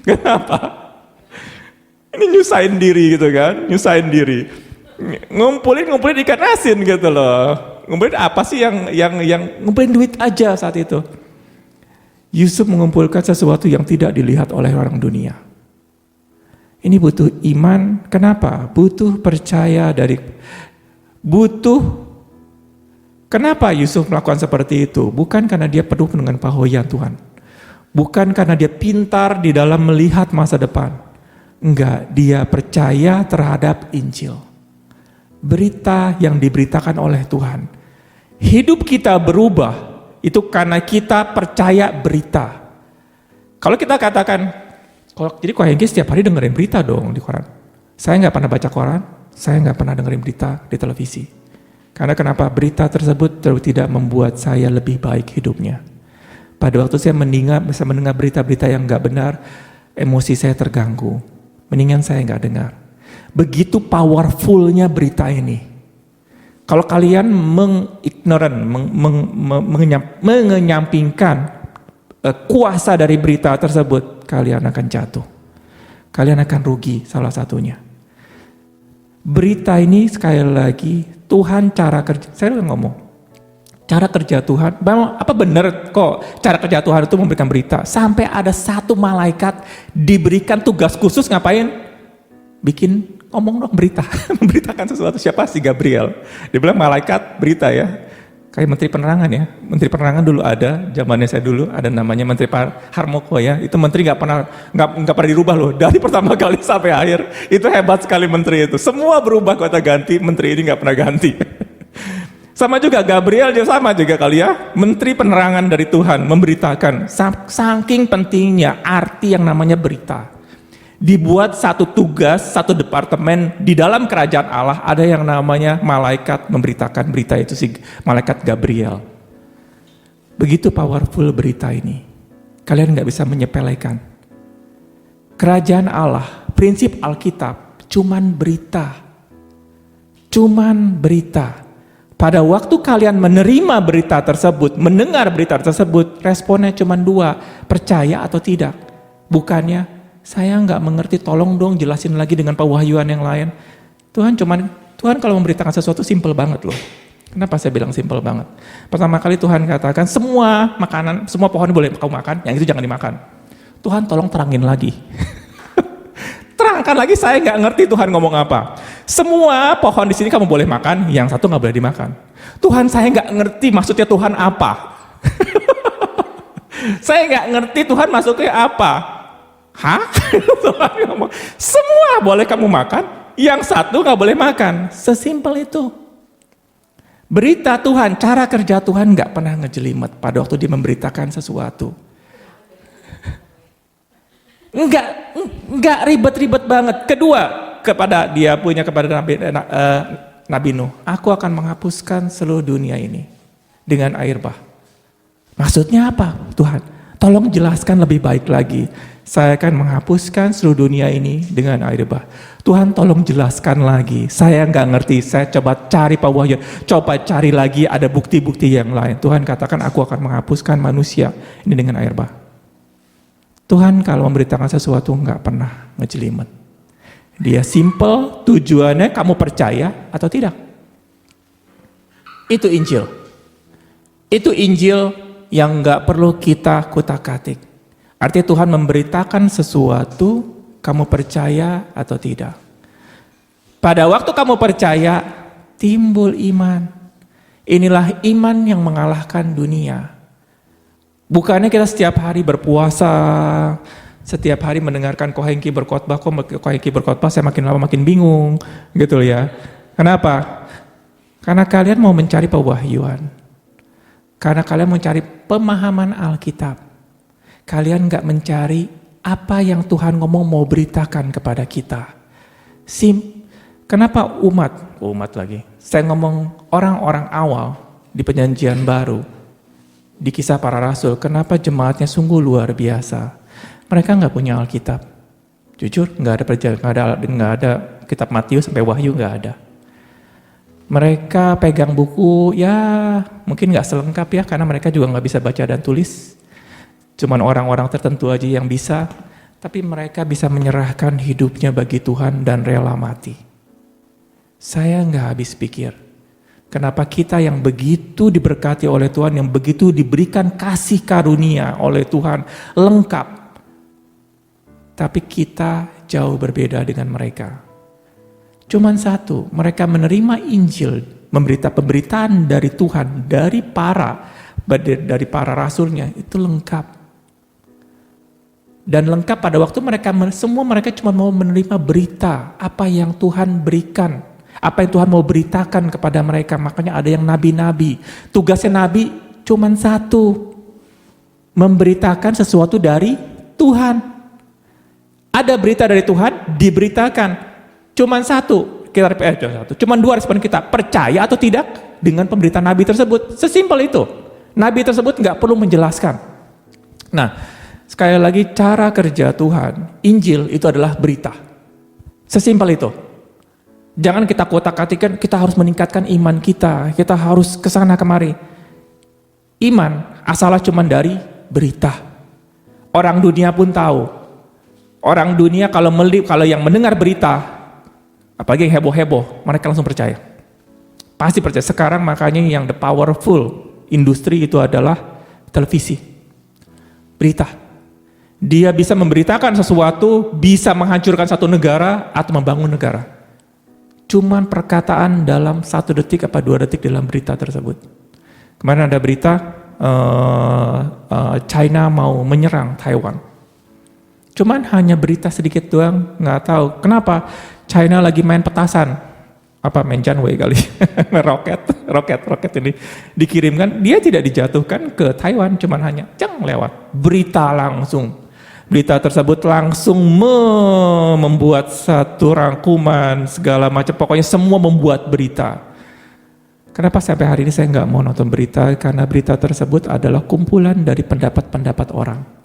Kenapa? Ini nyusahin diri gitu kan, nyusahin diri. Ngumpulin ikan asin gitu loh. Ngumpulin apa sih yang ngumpulin duit aja saat itu. Yusuf mengumpulkan sesuatu yang tidak dilihat oleh orang dunia. Ini butuh iman. Kenapa? Butuh percaya Kenapa Yusuf melakukan seperti itu? Bukan karena dia penuh dengan pahoyan Tuhan. Bukan karena dia pintar di dalam melihat masa depan. Enggak, dia percaya terhadap Injil. Berita yang diberitakan oleh Tuhan. Hidup kita berubah, itu karena kita percaya berita. Kalau kita katakan, jadi Ko Hengki setiap hari dengerin berita dong di koran. Saya nggak pernah baca koran, saya nggak pernah dengerin berita di televisi. Karena kenapa? Berita tersebut tidak membuat saya lebih baik hidupnya. Pada waktu saya mendengar berita-berita yang nggak benar, emosi saya terganggu. Mendingan saya nggak dengar. Begitu powerfulnya berita ini. Kalau kalian mengenyampingkan kuasa dari berita tersebut, kalian akan jatuh. Kalian akan rugi salah satunya. Berita ini sekali lagi, Tuhan cara kerja, saya udah ngomong. Cara kerja Tuhan, apa benar kok cara kerja Tuhan itu memberikan berita? Sampai ada satu malaikat diberikan tugas khusus ngapain? Ngomong dong berita, memberitakan sesuatu. Siapa? Si Gabriel. Dia bilang malaikat berita ya. Kayak Menteri Penerangan ya. Menteri Penerangan dulu ada, zamannya saya dulu ada namanya Menteri Harmoko ya. Itu menteri nggak pernah dirubah loh. Dari pertama kali sampai akhir. Itu hebat sekali menteri itu. Semua berubah kota ganti, menteri ini nggak pernah ganti. Sama juga Gabriel juga sama juga kali ya. Menteri Penerangan dari Tuhan memberitakan. Saking pentingnya arti yang namanya berita. Dibuat satu tugas, satu departemen di dalam kerajaan Allah, ada yang namanya malaikat memberitakan berita itu, si malaikat Gabriel. Begitu powerful berita ini. Kalian nggak bisa menyepelekan. Kerajaan Allah, prinsip Alkitab, cuman berita. Cuman berita. Pada waktu kalian menerima berita tersebut, mendengar berita tersebut, responnya cuma dua, percaya atau tidak. Bukannya, saya nggak mengerti, tolong dong jelasin lagi dengan pewahyuan yang lain. Tuhan kalau memberitakan sesuatu simple banget loh. Kenapa saya bilang simple banget? Pertama kali Tuhan katakan semua makanan, semua pohon boleh kamu makan, yang itu jangan dimakan. Tuhan tolong terangin lagi. Terangkan lagi, saya nggak ngerti Tuhan ngomong apa. Semua pohon di sini kamu boleh makan, yang satu nggak boleh dimakan. Tuhan, saya nggak ngerti maksudnya Tuhan apa. Saya nggak ngerti Tuhan maksudnya apa. Hah? Semua boleh kamu makan, yang satu gak boleh makan. Sesimpel itu. Berita Tuhan, cara kerja Tuhan gak pernah ngejelimet pada waktu dia memberitakan sesuatu. Enggak ribet-ribet banget. Kedua, kepada Nabi Nuh, aku akan menghapuskan seluruh dunia ini dengan air bah. Maksudnya apa Tuhan? Tolong jelaskan lebih baik lagi. Saya akan menghapuskan seluruh dunia ini dengan air bah. Tuhan tolong jelaskan lagi. Saya nggak ngerti. Saya coba cari pewahyuan. Coba cari lagi ada bukti-bukti yang lain. Tuhan katakan aku akan menghapuskan manusia ini dengan air bah. Tuhan kalau memberitakan sesuatu nggak pernah ngejelimet. Dia simple. Tujuannya kamu percaya atau tidak. Itu Injil. Itu Injil yang nggak perlu kita kutak-katik. Artinya Tuhan memberitakan sesuatu, kamu percaya atau tidak. Pada waktu kamu percaya, timbul iman. Inilah iman yang mengalahkan dunia. Bukannya kita setiap hari berpuasa, setiap hari mendengarkan Ko Hengki berkhotbah, saya makin lama makin bingung, gitu ya. Kenapa? Karena kalian mau mencari pewahyuan. Karena kalian mencari pemahaman Alkitab. Kalian gak mencari apa yang Tuhan ngomong mau beritakan kepada kita. Kenapa umat lagi? Saya ngomong orang-orang awal di perjanjian baru, di kisah para rasul, kenapa jemaatnya sungguh luar biasa. Mereka gak punya Alkitab. Jujur, nggak ada perjanjian, nggak ada kitab Matius sampai Wahyu, nggak ada. Mereka pegang buku, ya mungkin nggak selengkap ya, karena mereka juga nggak bisa baca dan tulis. Cuman orang-orang tertentu aja yang bisa, tapi mereka bisa menyerahkan hidupnya bagi Tuhan dan rela mati. Saya nggak habis pikir, kenapa kita yang begitu diberkati oleh Tuhan, yang begitu diberikan kasih karunia oleh Tuhan, lengkap, tapi kita jauh berbeda dengan mereka. Cuman satu, mereka menerima Injil, pemberitaan dari Tuhan, dari para rasulnya, itu lengkap. Dan lengkap pada waktu mereka cuma mau menerima berita, apa yang Tuhan berikan, apa yang Tuhan mau beritakan kepada mereka. Makanya ada yang nabi-nabi, tugasnya nabi cuman satu, memberitakan sesuatu dari Tuhan. Ada berita dari Tuhan, diberitakan. Cuman cuman dua respon kita, percaya atau tidak dengan pemberitaan nabi tersebut. Sesimpel itu. Nabi tersebut nggak perlu menjelaskan. Nah, sekali lagi cara kerja Tuhan, Injil itu adalah berita. Sesimpel itu. Jangan kita kotak-katikan, kita harus meningkatkan iman kita harus kesana kemari. Iman asalnya cuman dari berita. Orang dunia pun tahu. Orang dunia kalau yang mendengar berita, apalagi yang heboh-heboh, mereka langsung percaya. Pasti percaya. Sekarang makanya yang the powerful industri itu adalah televisi. Berita. Dia bisa memberitakan sesuatu, bisa menghancurkan satu negara atau membangun negara. Cuman perkataan dalam 1 detik apa 2 detik dalam berita tersebut. Kemarin ada berita China mau menyerang Taiwan. Cuman hanya berita sedikit doang, nggak tahu kenapa. China lagi main petasan, main Janwei kali, roket ini dikirimkan, dia tidak dijatuhkan ke Taiwan, cuman hanya lewat, berita langsung. Berita tersebut langsung membuat satu rangkuman, segala macam, pokoknya semua membuat berita. Kenapa sampai hari ini saya nggak mau nonton berita? Karena berita tersebut adalah kumpulan dari pendapat-pendapat orang.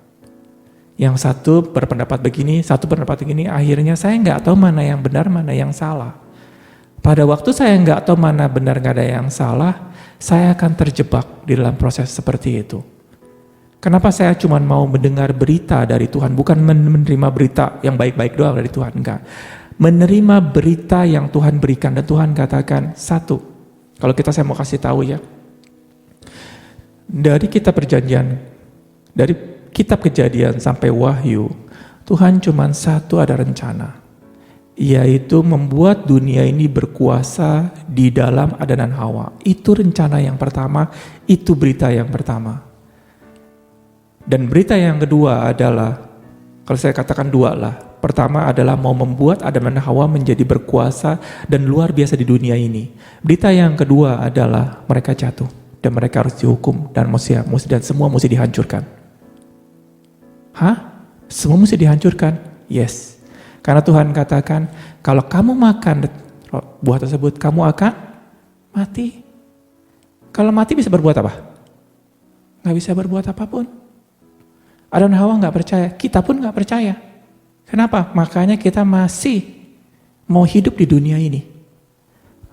Yang satu berpendapat begini, satu berpendapat begini, akhirnya saya nggak tahu mana yang benar, mana yang salah. Pada waktu saya nggak tahu mana benar, nggak ada yang salah, saya akan terjebak di dalam proses seperti itu. Kenapa saya cuma mau mendengar berita dari Tuhan, bukan menerima berita yang baik-baik doang dari Tuhan, enggak. Menerima berita yang Tuhan berikan, dan Tuhan katakan, satu, kalau saya mau kasih tahu ya, dari kitab perjanjian, dari kitab Kejadian sampai Wahyu, Tuhan cuma satu ada rencana, yaitu membuat dunia ini berkuasa di dalam Adam dan Hawa. Itu rencana yang pertama, itu berita yang pertama. Dan berita yang kedua adalah, kalau saya katakan dua lah, pertama adalah mau membuat Adam dan Hawa menjadi berkuasa dan luar biasa di dunia ini. Berita yang kedua adalah mereka jatuh dan mereka harus dihukum dan semua mesti dihancurkan. Semua mesti dihancurkan? Yes. Karena Tuhan katakan, kalau kamu makan buah tersebut, kamu akan mati. Kalau mati bisa berbuat apa? Nggak bisa berbuat apapun. Adam dan Hawa nggak percaya, kita pun nggak percaya. Kenapa? Makanya kita masih mau hidup di dunia ini.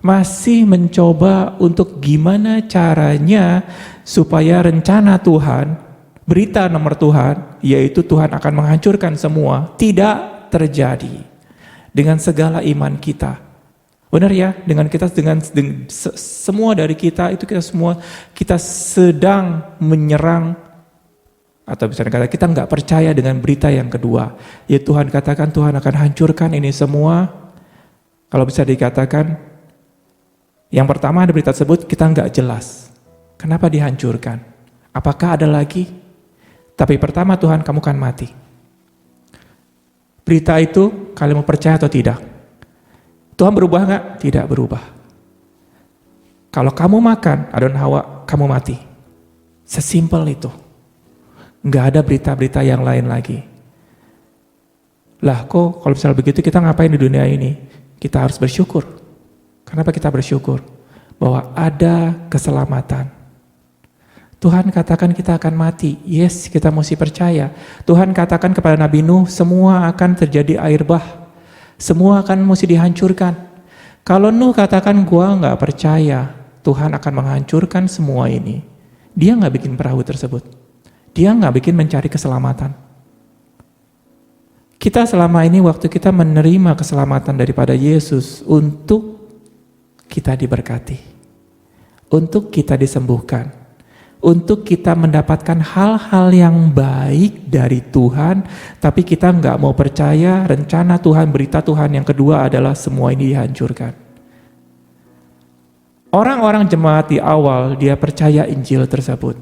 Masih mencoba untuk gimana caranya supaya rencana Tuhan, berita nomor Tuhan, yaitu Tuhan akan menghancurkan semua, tidak terjadi. Dengan segala iman kita. Benar ya? Dengan semua dari kita, itu kita sedang menyerang, atau bisa dikatakan kita nggak percaya dengan berita yang kedua. Ya Tuhan katakan Tuhan akan hancurkan ini semua. Kalau bisa dikatakan, yang pertama ada berita tersebut kita nggak jelas. Kenapa dihancurkan? Apakah ada lagi? Tapi pertama Tuhan, kamu kan mati. Berita itu kalian mau percaya atau tidak? Tuhan berubah nggak? Tidak berubah. Kalau kamu makan Adam dan Hawa, kamu mati. Sesimpel itu. Nggak ada berita-berita yang lain lagi. Lah kok kalau misalnya begitu kita ngapain di dunia ini? Kita harus bersyukur. Kenapa kita bersyukur? Bahwa ada keselamatan. Tuhan katakan kita akan mati. Yes, kita mesti percaya. Tuhan katakan kepada Nabi Nuh, semua akan terjadi air bah. Semua akan mesti dihancurkan. Kalau Nuh katakan, gua nggak percaya Tuhan akan menghancurkan semua ini, dia nggak bikin perahu tersebut. Dia nggak bikin mencari keselamatan. Kita selama ini waktu kita menerima keselamatan daripada Yesus untuk kita diberkati, untuk kita disembuhkan, untuk kita mendapatkan hal-hal yang baik dari Tuhan, tapi kita nggak mau percaya rencana Tuhan, berita Tuhan yang kedua adalah semua ini dihancurkan. Orang-orang jemaat di awal dia percaya Injil tersebut,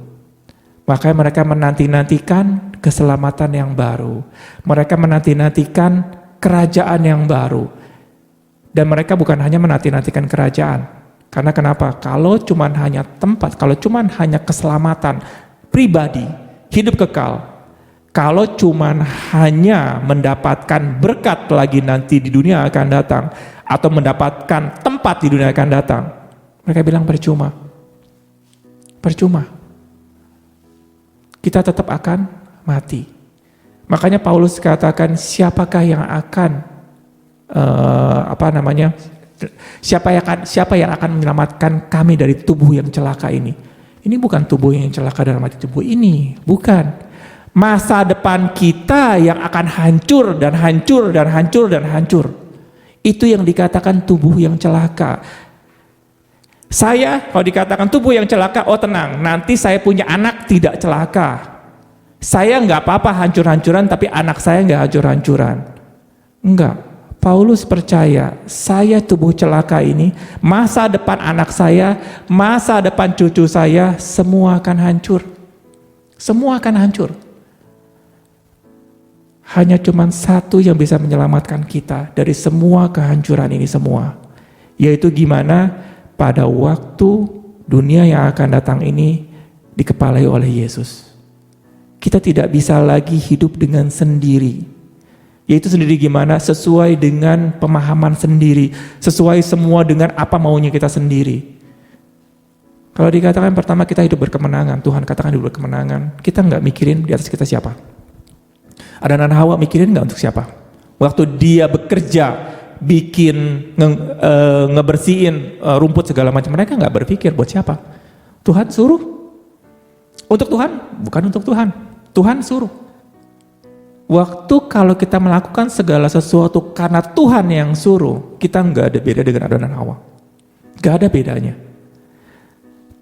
makanya mereka menanti-nantikan keselamatan yang baru. Mereka menanti-nantikan kerajaan yang baru. Dan mereka bukan hanya menanti-nantikan kerajaan. Karena kenapa? Kalau cuman hanya tempat, kalau cuman hanya keselamatan pribadi, hidup kekal, kalau cuman hanya mendapatkan berkat lagi nanti di dunia akan datang, atau mendapatkan tempat di dunia akan datang, mereka bilang percuma. Percuma. Kita tetap akan mati. Makanya Paulus katakan, siapakah yang akan siapa yang akan menyelamatkan kami dari tubuh yang celaka ini? Ini bukan tubuh yang celaka dalam arti tubuh ini, bukan. Masa depan kita yang akan hancur dan hancur dan hancur dan hancur. Itu yang dikatakan tubuh yang celaka. Saya kalau dikatakan tubuh yang celaka, oh tenang, nanti saya punya anak tidak celaka. Saya nggak apa-apa hancur-hancuran, tapi anak saya nggak hancur-hancuran. Enggak. Paulus percaya, saya tubuh celaka ini, masa depan anak saya, masa depan cucu saya, semua akan hancur. Semua akan hancur. Hanya cuma satu yang bisa menyelamatkan kita dari semua kehancuran ini semua. Yaitu gimana pada waktu dunia yang akan datang ini dikepalai oleh Yesus. Kita tidak bisa lagi hidup dengan sendiri. Yaitu sendiri gimana? Sesuai dengan pemahaman sendiri. Sesuai semua dengan apa maunya kita sendiri. Kalau dikatakan pertama kita hidup berkemenangan, Tuhan katakan hidup berkemenangan, kita nggak mikirin di atas kita siapa. Adam dan Hawa mikirin nggak untuk siapa? Waktu dia bekerja, bikin, ngebersihin rumput segala macam, mereka nggak berpikir buat siapa. Tuhan suruh. Untuk Tuhan? Bukan untuk Tuhan. Tuhan suruh. Waktu kalau kita melakukan segala sesuatu karena Tuhan yang suruh, kita nggak ada beda dengan Adam dan Hawa. Nggak ada bedanya.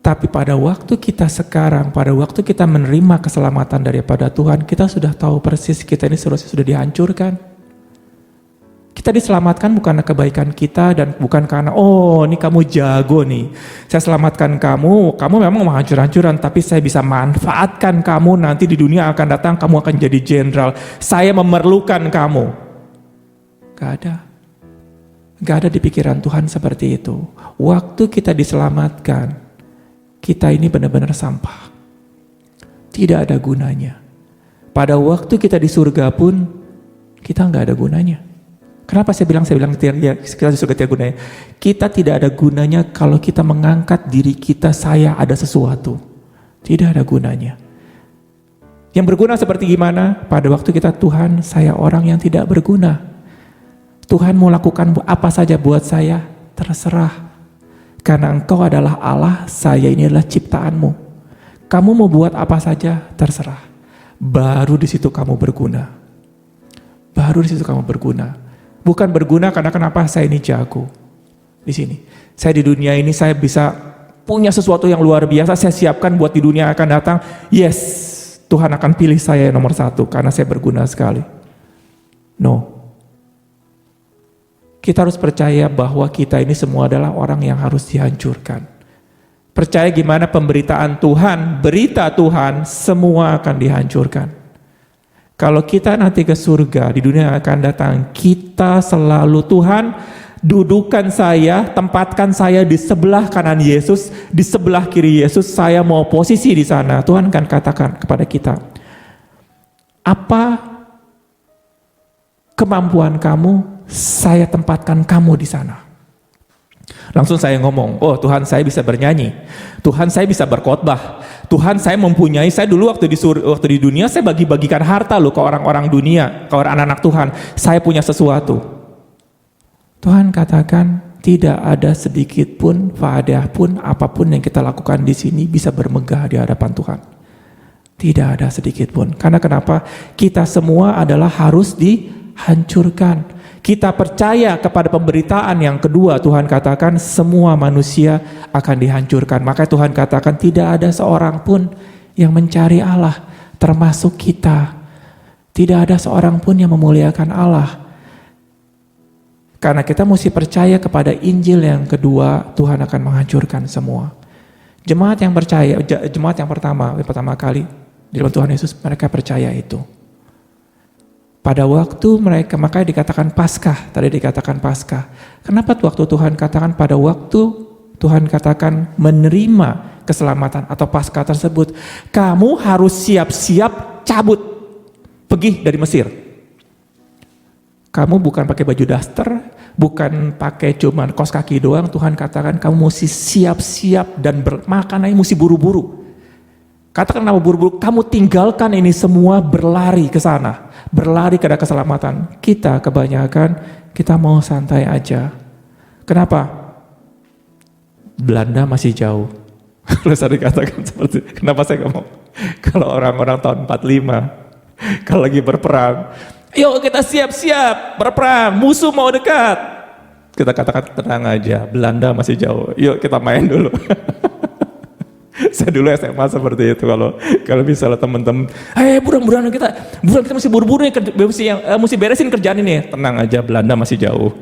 Tapi pada waktu kita sekarang, pada waktu kita menerima keselamatan daripada Tuhan, kita sudah tahu persis kita ini seharusnya sudah dihancurkan. Kita diselamatkan bukan karena kebaikan kita dan bukan karena, oh ini kamu jago nih, saya selamatkan kamu memang mau hancur-hancuran, tapi saya bisa manfaatkan kamu nanti di dunia akan datang, kamu akan jadi jenderal, saya memerlukan kamu. Gak ada di pikiran Tuhan seperti itu. Waktu kita diselamatkan, kita ini benar-benar sampah. Tidak ada gunanya. Pada waktu kita di surga pun, kita gak ada gunanya. Kenapa saya bilang kita di surga tidak gunanya? Kita tidak ada gunanya kalau kita mengangkat diri kita, saya ada sesuatu. Tidak ada gunanya. Yang berguna seperti gimana? Pada waktu kita, Tuhan, saya orang yang tidak berguna. Tuhan mau lakukan apa saja buat saya, terserah. Karena Engkau adalah Allah, saya ini adalah ciptaanmu. Kamu mau buat apa saja, terserah. Baru di situ kamu berguna. Baru di situ kamu berguna. Bukan berguna karena kenapa saya ini jago. Di sini. Saya di dunia ini saya bisa punya sesuatu yang luar biasa, saya siapkan buat di dunia akan datang. Yes, Tuhan akan pilih saya nomor 1 karena saya berguna sekali. No. Kita harus percaya bahwa kita ini semua adalah orang yang harus dihancurkan. Percaya gimana pemberitaan Tuhan, berita Tuhan, semua akan dihancurkan. Kalau kita nanti ke surga, di dunia yang akan datang, kita selalu, Tuhan, dudukan saya, tempatkan saya di sebelah kanan Yesus, di sebelah kiri Yesus, saya mau posisi di sana. Tuhan akan katakan kepada kita, apa kemampuan kamu, saya tempatkan kamu di sana. Langsung saya ngomong, oh Tuhan saya bisa bernyanyi, Tuhan saya bisa berkhotbah, Tuhan saya mempunyai, saya dulu waktu di dunia saya bagi-bagikan harta loh ke orang-orang dunia, ke orang anak-anak Tuhan. Saya punya sesuatu. Tuhan katakan tidak ada sedikit pun, faedah pun, apapun yang kita lakukan di sini bisa bermegah di hadapan Tuhan. Tidak ada sedikit pun. Karena kenapa? Kita semua adalah harus dihancurkan. Kita percaya kepada pemberitaan yang kedua, Tuhan katakan semua manusia akan dihancurkan. Maka Tuhan katakan tidak ada seorang pun yang mencari Allah, termasuk kita. Tidak ada seorang pun yang memuliakan Allah. Karena kita mesti percaya kepada Injil yang kedua, Tuhan akan menghancurkan semua. Jemaat yang percaya, jemaat yang pertama kali di dalam Tuhan Yesus, mereka percaya itu. Pada waktu mereka, makanya dikatakan Paskah, tadi dikatakan Paskah. Kenapa waktu Tuhan katakan pada waktu Tuhan katakan menerima keselamatan atau Paskah tersebut, kamu harus siap-siap cabut, pergi dari Mesir. Kamu bukan pakai baju daster, bukan pakai cuman kaos kaki doang, Tuhan katakan kamu mesti siap-siap dan makanannya mesti buru-buru. Katakan nama buru-buru, kamu tinggalkan ini semua, berlari ke sana, berlari ke arah keselamatan. Kita kebanyakan, kita mau santai aja. Kenapa? Belanda masih jauh. Kalau saya dikatakan seperti itu, kenapa saya nggak mau? Kalau orang-orang tahun 45, kalau lagi berperang, yuk kita siap-siap berperang, musuh mau dekat. Kita katakan tenang aja, Belanda masih jauh, yuk kita main dulu. Saya dulu SMA seperti itu, kalau misalnya teman-teman, buruan kita mesti buru-buru nih, mesti beresin kerjaan ini. Tenang aja, Belanda masih jauh.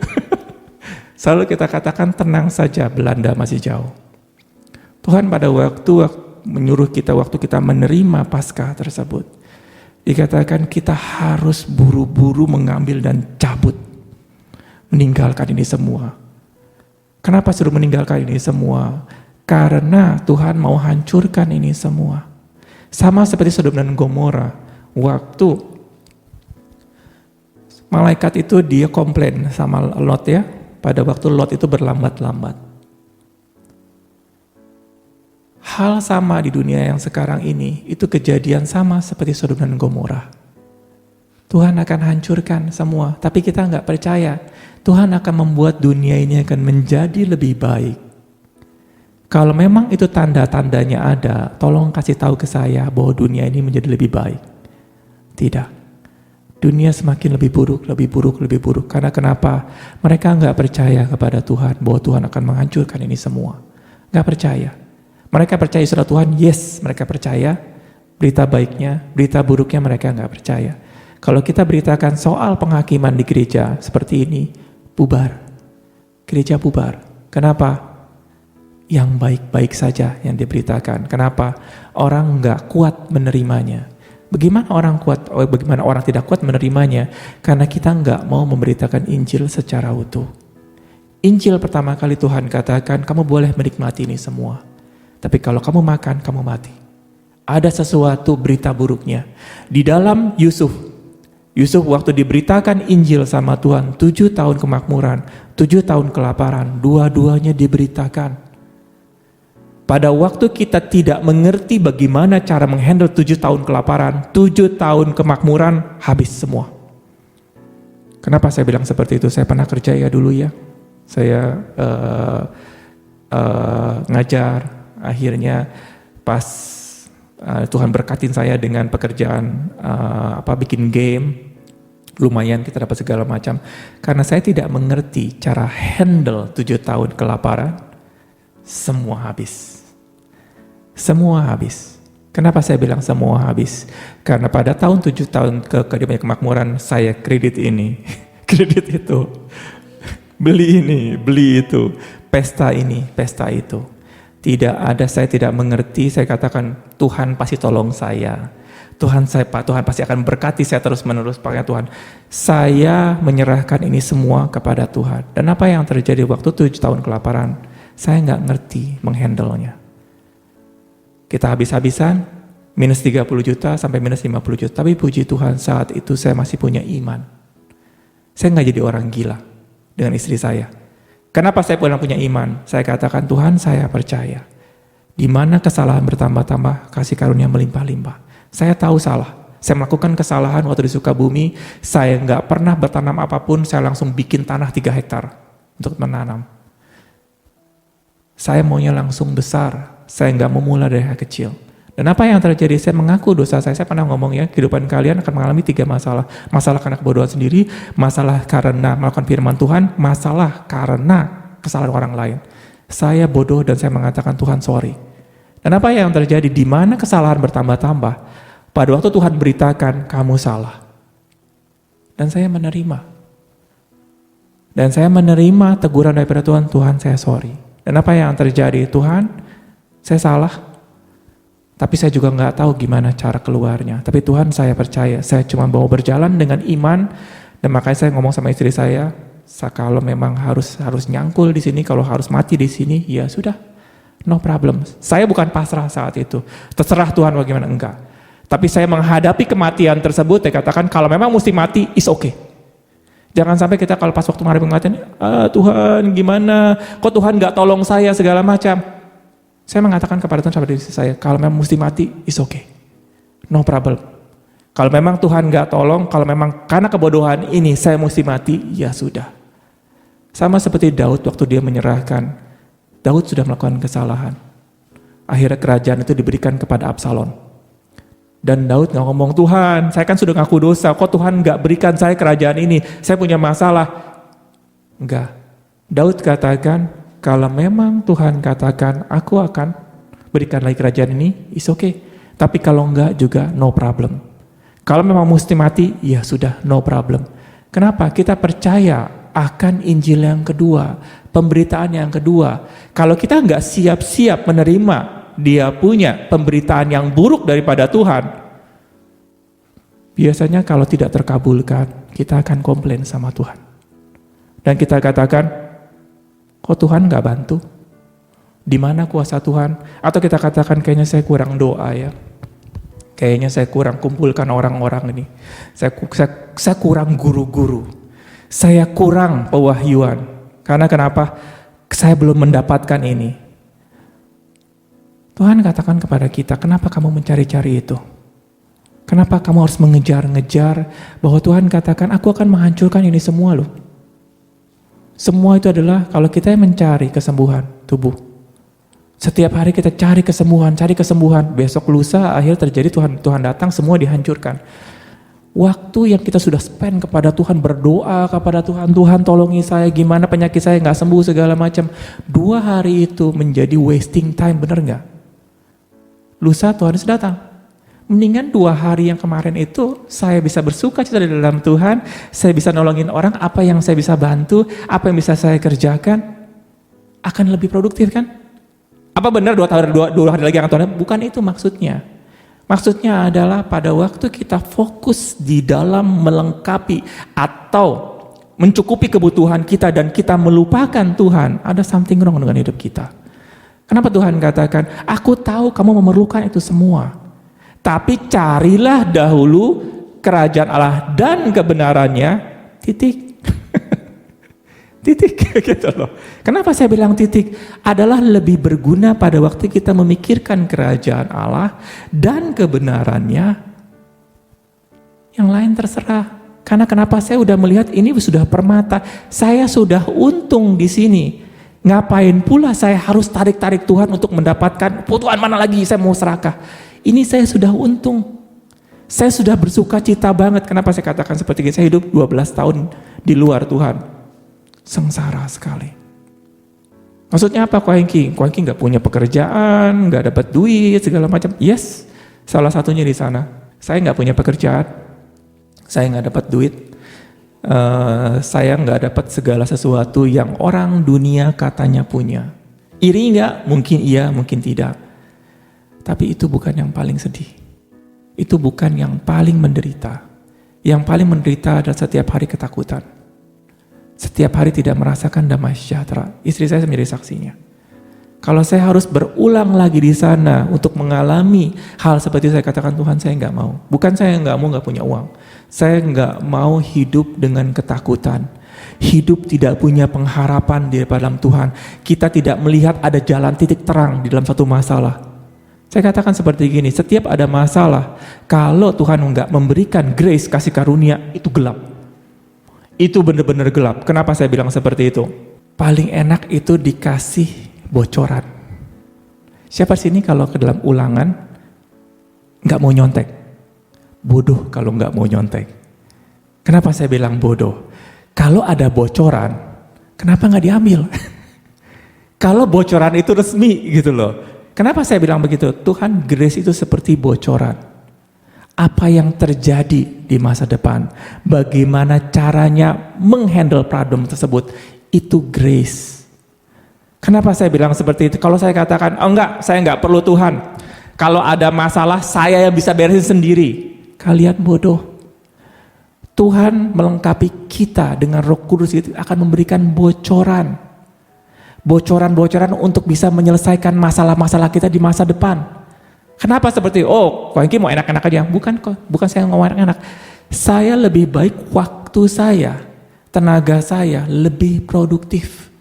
Selalu kita katakan tenang saja, Belanda masih jauh. Tuhan pada waktu menyuruh kita waktu kita menerima Paskah tersebut, dikatakan kita harus buru-buru mengambil dan cabut, meninggalkan ini semua. Kenapa suruh meninggalkan ini semua? Karena Tuhan mau hancurkan ini semua. Sama seperti Sodom dan Gomora. Waktu malaikat itu dia komplain sama Lot ya. Pada waktu Lot itu berlambat-lambat. Hal sama di dunia yang sekarang ini. Itu kejadian sama seperti Sodom dan Gomora. Tuhan akan hancurkan semua. Tapi kita nggak percaya. Tuhan akan membuat dunia ini akan menjadi lebih baik. Kalau memang itu tanda-tandanya ada, tolong kasih tahu ke saya bahwa dunia ini menjadi lebih baik. Tidak. Dunia semakin lebih buruk, lebih buruk, lebih buruk. Karena kenapa? Mereka nggak percaya kepada Tuhan bahwa Tuhan akan menghancurkan ini semua. Nggak percaya. Mereka percaya sudah Tuhan, yes, mereka percaya. Berita baiknya, berita buruknya mereka nggak percaya. Kalau kita beritakan soal penghakiman di gereja seperti ini, bubar. Gereja bubar. Kenapa? Yang baik-baik saja yang diberitakan. Kenapa? Orang nggak kuat menerimanya. Bagaimana orang tidak kuat menerimanya? Karena kita nggak mau memberitakan Injil secara utuh. Injil pertama kali Tuhan katakan, kamu boleh menikmati ini semua. Tapi kalau kamu makan, kamu mati. Ada sesuatu berita buruknya. Di dalam Yusuf waktu diberitakan Injil sama Tuhan, 7 tahun kemakmuran, 7 tahun kelaparan, dua-duanya diberitakan. Pada waktu kita tidak mengerti bagaimana cara menghandle 7 tahun kelaparan, 7 tahun kemakmuran, habis semua. Kenapa saya bilang seperti itu? Saya pernah kerja ya dulu ya. Saya ngajar, akhirnya pas Tuhan berkatin saya dengan pekerjaan bikin game, lumayan kita dapat segala macam. Karena saya tidak mengerti cara handle 7 tahun kelaparan, semua habis. Semua habis. Kenapa saya bilang semua habis? Karena pada tahun 7 tahun kemakmuran saya kredit ini, kredit itu, beli ini, beli itu, pesta ini, pesta itu. Tidak ada, saya tidak mengerti, saya katakan Tuhan pasti tolong saya. Tuhan pasti akan berkati saya terus-menerus pakai Tuhan. Saya menyerahkan ini semua kepada Tuhan. Dan apa yang terjadi waktu 7 tahun kelaparan? Saya nggak ngerti menghandle-nya. Kita habis-habisan, minus 30 juta sampai minus 50 juta. Tapi puji Tuhan saat itu saya masih punya iman. Saya nggak jadi orang gila dengan istri saya. Kenapa saya punya iman? Saya katakan Tuhan saya percaya. Di mana kesalahan bertambah-tambah, kasih karunia melimpah-limpah. Saya tahu salah. Saya melakukan kesalahan waktu di Sukabumi. Saya nggak pernah bertanam apapun, saya langsung bikin tanah 3 hektar untuk menanam. Saya maunya langsung besar. Saya nggak mau mulai dari hal kecil. Dan apa yang terjadi? Saya mengaku dosa saya. Saya pernah ngomong ya, kehidupan kalian akan mengalami 3 masalah. Masalah karena kebodohan sendiri, masalah karena melakukan firman Tuhan, masalah karena kesalahan orang lain. Saya bodoh dan saya mengatakan Tuhan sorry. Dan apa yang terjadi? Di mana kesalahan bertambah-tambah, pada waktu Tuhan beritakan kamu salah. Dan saya menerima. Dan saya menerima teguran daripada Tuhan, Tuhan saya sorry. Dan apa yang terjadi? Tuhan, saya salah. Tapi saya juga nggak tahu gimana cara keluarnya. Tapi Tuhan saya percaya, saya cuma mau berjalan dengan iman. Dan makanya saya ngomong sama istri saya, kalau memang harus nyangkul di sini, kalau harus mati di sini, ya sudah, no problem. Saya bukan pasrah saat itu. Terserah Tuhan bagaimana, enggak. Tapi saya menghadapi kematian tersebut, saya katakan kalau memang mesti mati, is okay. Jangan sampai kita kalau pas waktu menghadapi kematian, Tuhan gimana, kok Tuhan nggak tolong saya segala macam. Saya mengatakan kepada Tuhan, sahabat diri saya, kalau memang mesti mati, is okay. No problem. Kalau memang Tuhan nggak tolong, kalau memang karena kebodohan ini saya mesti mati, ya sudah. Sama seperti Daud waktu dia menyerahkan, Daud sudah melakukan kesalahan. Akhirnya kerajaan itu diberikan kepada Absalom. Dan Daud nggak ngomong, Tuhan, saya kan sudah ngaku dosa, kok Tuhan nggak berikan saya kerajaan ini, saya punya masalah. Enggak. Daud katakan, kalau memang Tuhan katakan, aku akan berikan lagi kerajaan ini, is okay. Tapi kalau enggak juga, no problem. Kalau memang mesti mati, ya sudah, no problem. Kenapa? Kita percaya akan Injil yang kedua, pemberitaan yang kedua. Kalau kita enggak siap-siap menerima, dia punya pemberitaan yang buruk daripada Tuhan, biasanya kalau tidak terkabulkan, kita akan komplain sama Tuhan. Dan kita katakan, kok Tuhan nggak bantu? Di mana kuasa Tuhan? Atau kita katakan kayaknya saya kurang doa ya. Kayaknya saya kurang kumpulkan orang-orang ini. Saya kurang guru-guru. Saya kurang pewahyuan. Karena kenapa? Saya belum mendapatkan ini. Tuhan katakan kepada kita, kenapa kamu mencari-cari itu? Kenapa kamu harus mengejar-ngejar? Bahwa Tuhan katakan, aku akan menghancurkan ini semua loh. Semua itu adalah kalau kita yang mencari kesembuhan tubuh. Setiap hari kita cari kesembuhan. Besok lusa akhir terjadi Tuhan datang semua dihancurkan. Waktu yang kita sudah spend kepada Tuhan, berdoa kepada Tuhan, Tuhan tolongi saya, gimana penyakit saya nggak sembuh segala macam. 2 hari itu menjadi wasting time, benar nggak? Lusa Tuhan sudah datang. Mendingan 2 hari yang kemarin itu saya bisa bersuka cita di dalam Tuhan, saya bisa nolongin orang, apa yang saya bisa bantu, apa yang bisa saya kerjakan, akan lebih produktif kan? Apa benar 2 hari lagi akan Tuhan? Bukan itu maksudnya. Maksudnya adalah pada waktu kita fokus di dalam melengkapi atau mencukupi kebutuhan kita dan kita melupakan Tuhan, ada something wrong dengan hidup kita. Kenapa Tuhan katakan, aku tahu kamu memerlukan itu semua. Tapi carilah dahulu kerajaan Allah dan kebenarannya, titik. Titik gitu loh. Kenapa saya bilang titik? Adalah lebih berguna pada waktu kita memikirkan kerajaan Allah dan kebenarannya. Yang lain terserah. Karena kenapa saya udah melihat ini sudah permata. Saya sudah untung di sini. Ngapain pula saya harus tarik-tarik Tuhan untuk mendapatkan Tuhan mana lagi saya mau serakah. Ini saya sudah untung. Saya sudah bersuka cita banget. Kenapa saya katakan seperti ini? Saya hidup 12 tahun di luar Tuhan. Sengsara sekali. Maksudnya apa Ko Hengki? Ko Hengki gak punya pekerjaan, gak dapat duit, segala macam. Yes, salah satunya di sana. Saya gak punya pekerjaan. Saya gak dapat duit. Saya nggak dapat segala sesuatu yang orang dunia katanya punya. Iri nggak? Mungkin iya, mungkin tidak. Tapi itu bukan yang paling sedih. Itu bukan yang paling menderita. Yang paling menderita adalah setiap hari ketakutan. Setiap hari tidak merasakan damai sejahtera. Istri saya menjadi saksinya. Kalau saya harus berulang lagi di sana untuk mengalami hal seperti saya katakan, Tuhan saya nggak mau. Bukan saya nggak mau nggak punya uang. Saya nggak mau hidup dengan ketakutan. Hidup tidak punya pengharapan di dalam Tuhan. Kita tidak melihat ada jalan titik terang di dalam satu masalah. Saya katakan seperti gini, setiap ada masalah, kalau Tuhan enggak memberikan grace, kasih karunia, itu gelap. Itu benar-benar gelap. Kenapa saya bilang seperti itu? Paling enak itu dikasih bocoran. Siapa sini kalau ke dalam Ulangan enggak mau nyontek? Bodoh kalau enggak mau nyontek. Kenapa saya bilang bodoh? Kalau ada bocoran, kenapa nggak diambil? Kalau bocoran itu resmi gitu loh. Kenapa saya bilang begitu? Tuhan, grace itu seperti bocoran. Apa yang terjadi di masa depan, bagaimana caranya menghandle problem tersebut, itu grace. Kenapa saya bilang seperti itu? Kalau saya katakan, oh enggak, saya enggak perlu Tuhan. Kalau ada masalah, saya yang bisa beresin sendiri. Kalian bodoh. Tuhan melengkapi kita dengan Roh Kudus, itu akan memberikan bocoran. Bocoran-bocoran untuk bisa menyelesaikan masalah-masalah kita di masa depan. Kenapa seperti, oh kok ini mau enak-enak aja? Bukan kok, bukan saya ngomong enak-enak. Saya lebih baik waktu saya, tenaga saya lebih produktif.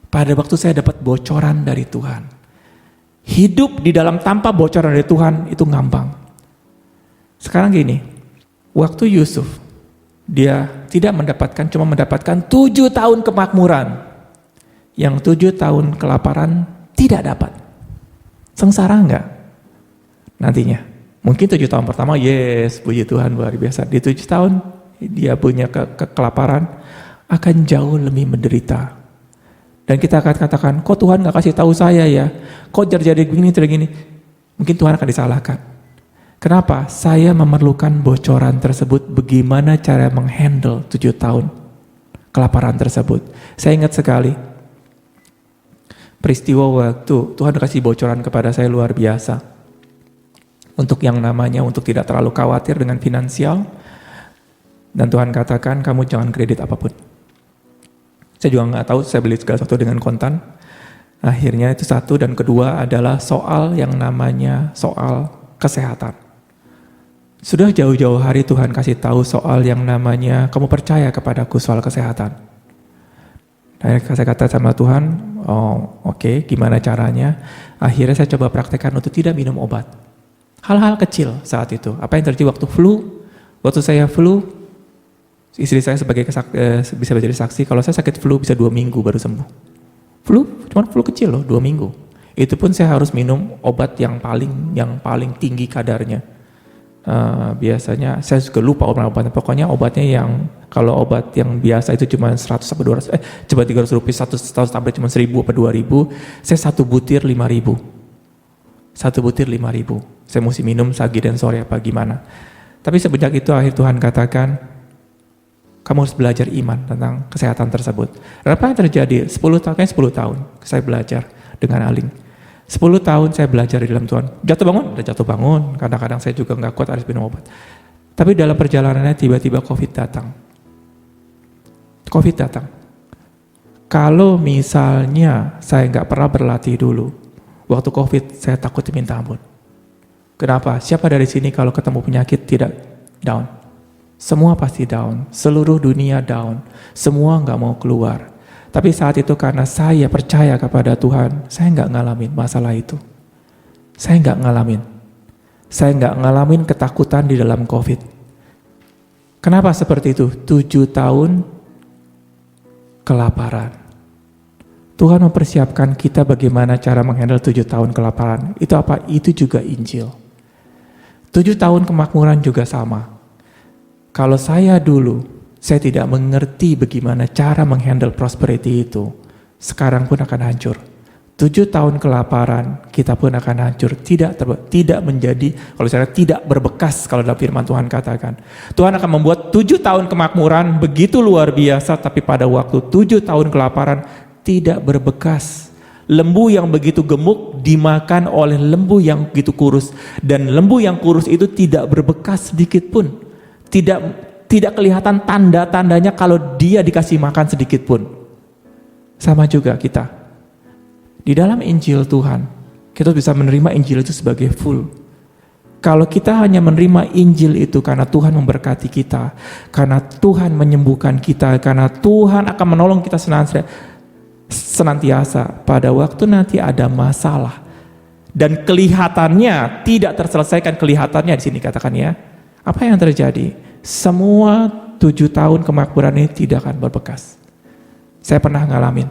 Pada waktu saya dapat bocoran dari Tuhan. Hidup di dalam tanpa bocoran dari Tuhan itu ngambang. Sekarang gini, waktu Yusuf, dia tidak mendapatkan, cuma mendapatkan 7 tahun kemakmuran. Yang 7 tahun kelaparan tidak dapat. Sengsara enggak? Nantinya. Mungkin 7 tahun pertama, yes, puji Tuhan luar biasa. Di 7 tahun dia punya kelaparan, akan jauh lebih menderita. Dan kita akan katakan, kok Tuhan gak kasih tahu saya ya? Kok jadi begini, gini? Mungkin Tuhan akan disalahkan. Kenapa? Saya memerlukan bocoran tersebut, bagaimana cara menghandle 7 tahun kelaparan tersebut. Saya ingat sekali, peristiwa waktu Tuhan kasih bocoran kepada saya luar biasa. Untuk yang namanya, untuk tidak terlalu khawatir dengan finansial. Dan Tuhan katakan, kamu jangan kredit apapun. Saya juga gak tahu, saya beli segala sesuatu dengan kontan. Akhirnya itu satu, dan kedua adalah soal yang namanya soal kesehatan. Sudah jauh-jauh hari Tuhan kasih tahu soal yang namanya, kamu percaya kepadaku soal kesehatan. Dan saya kata sama Tuhan, oh oke, gimana caranya? Akhirnya saya coba praktekkan untuk tidak minum obat. Hal-hal kecil saat itu. Apa yang terjadi waktu flu? Waktu saya flu, istri saya sebagai bisa menjadi saksi, kalau saya sakit flu bisa 2 minggu baru sembuh. Flu, cuma flu kecil loh, 2 minggu. Itu pun saya harus minum obat yang paling tinggi kadarnya. Biasanya saya juga lupa obatnya. Pokoknya obatnya yang, kalau obat yang biasa itu cuma 100 sampai 200, coba 300 rupiah, satu tablet cuma 1000 atau 2000, saya 1 butir 5000. 1 butir 5000. Saya mesti minum pagi dan sore apa gimana. Tapi semenjak itu akhir Tuhan katakan, kamu harus belajar iman tentang kesehatan tersebut. Dan apa yang terjadi? 10 tahun saya belajar dengan Aling. 10 tahun saya belajar di dalam Tuhan. Udah jatuh bangun. Kadang-kadang saya juga gak kuat harus minum obat. Tapi dalam perjalanannya tiba-tiba COVID datang. Kalau misalnya saya gak pernah berlatih dulu, waktu COVID saya takut diminta ampun. Kenapa? Siapa dari sini kalau ketemu penyakit tidak down? Semua pasti down. Seluruh dunia down. Semua gak mau keluar. Tapi saat itu karena saya percaya kepada Tuhan, saya nggak ngalamin masalah itu. Saya nggak ngalamin ketakutan di dalam COVID. Kenapa seperti itu? 7 tahun kelaparan. Tuhan mempersiapkan kita bagaimana cara menghandle 7 tahun kelaparan. Itu apa? Itu juga Injil. 7 tahun kemakmuran juga sama. Kalau saya dulu, saya tidak mengerti bagaimana cara menghandle prosperity itu. Sekarang pun akan hancur. 7 tahun kelaparan, kita pun akan hancur. Tidak menjadi, kalau saya tidak berbekas, kalau dalam firman Tuhan katakan. Tuhan akan membuat 7 tahun kemakmuran begitu luar biasa, tapi pada waktu 7 tahun kelaparan tidak berbekas. Lembu yang begitu gemuk dimakan oleh lembu yang begitu kurus. Dan lembu yang kurus itu tidak berbekas sedikit pun. Tidak kelihatan tanda-tandanya kalau dia dikasih makan sedikit pun. Sama juga kita. Di dalam Injil Tuhan, kita bisa menerima Injil itu sebagai full. Kalau kita hanya menerima Injil itu karena Tuhan memberkati kita, karena Tuhan menyembuhkan kita, karena Tuhan akan menolong kita senantiasa, pada waktu nanti ada masalah dan kelihatannya tidak terselesaikan, kelihatannya di sini katakan ya, apa yang terjadi? Semua 7 tahun kemakmuran ini tidak akan berbekas. Saya pernah ngalamin.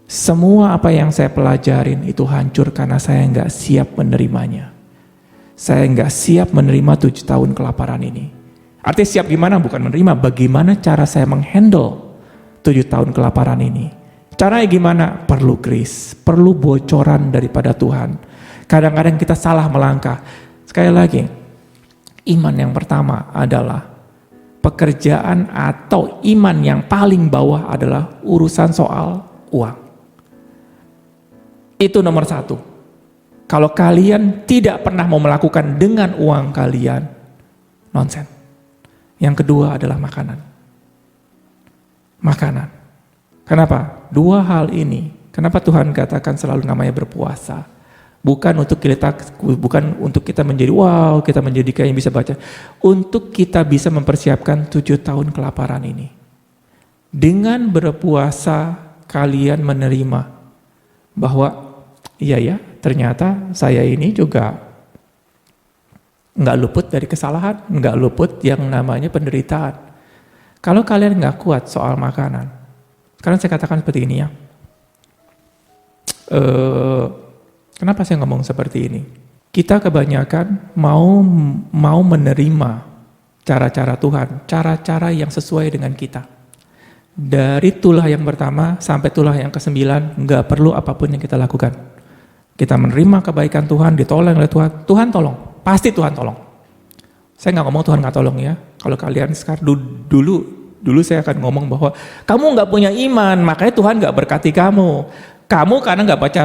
Semua apa yang saya pelajarin itu hancur karena saya nggak siap menerimanya. Saya nggak siap menerima 7 tahun kelaparan ini. Artinya siap gimana? Bukan menerima, bagaimana cara saya menghandle 7 tahun kelaparan ini. Caranya gimana? Perlu grace, perlu bocoran daripada Tuhan. Kadang-kadang kita salah melangkah. Sekali lagi, iman yang pertama adalah pekerjaan atau iman yang paling bawah adalah urusan soal uang. Itu nomor 1. Kalau kalian tidak pernah mau melakukan dengan uang kalian, nonsen. Yang kedua adalah makanan. Makanan. Kenapa? 2 hal ini. Kenapa Tuhan katakan selalu namanya berpuasa? Bukan untuk kita menjadi wow, kita menjadi kayak yang bisa baca. Untuk kita bisa mempersiapkan 7 tahun kelaparan ini. Dengan berpuasa kalian menerima bahwa iya ya, ternyata saya ini juga nggak luput dari kesalahan, nggak luput yang namanya penderitaan. Kalau kalian nggak kuat soal makanan, karena saya katakan seperti ini ya. Kenapa saya ngomong seperti ini? Kita kebanyakan mau menerima cara-cara Tuhan, cara-cara yang sesuai dengan kita. Dari tulah yang pertama sampai tulah yang ke-9, nggak perlu apapun yang kita lakukan. Kita menerima kebaikan Tuhan, ditolong oleh Tuhan. Tuhan tolong, pasti Tuhan tolong. Saya nggak ngomong Tuhan nggak tolong ya. Kalau kalian sekarang dulu saya akan ngomong bahwa kamu nggak punya iman, makanya Tuhan nggak berkati kamu. Kamu karena nggak baca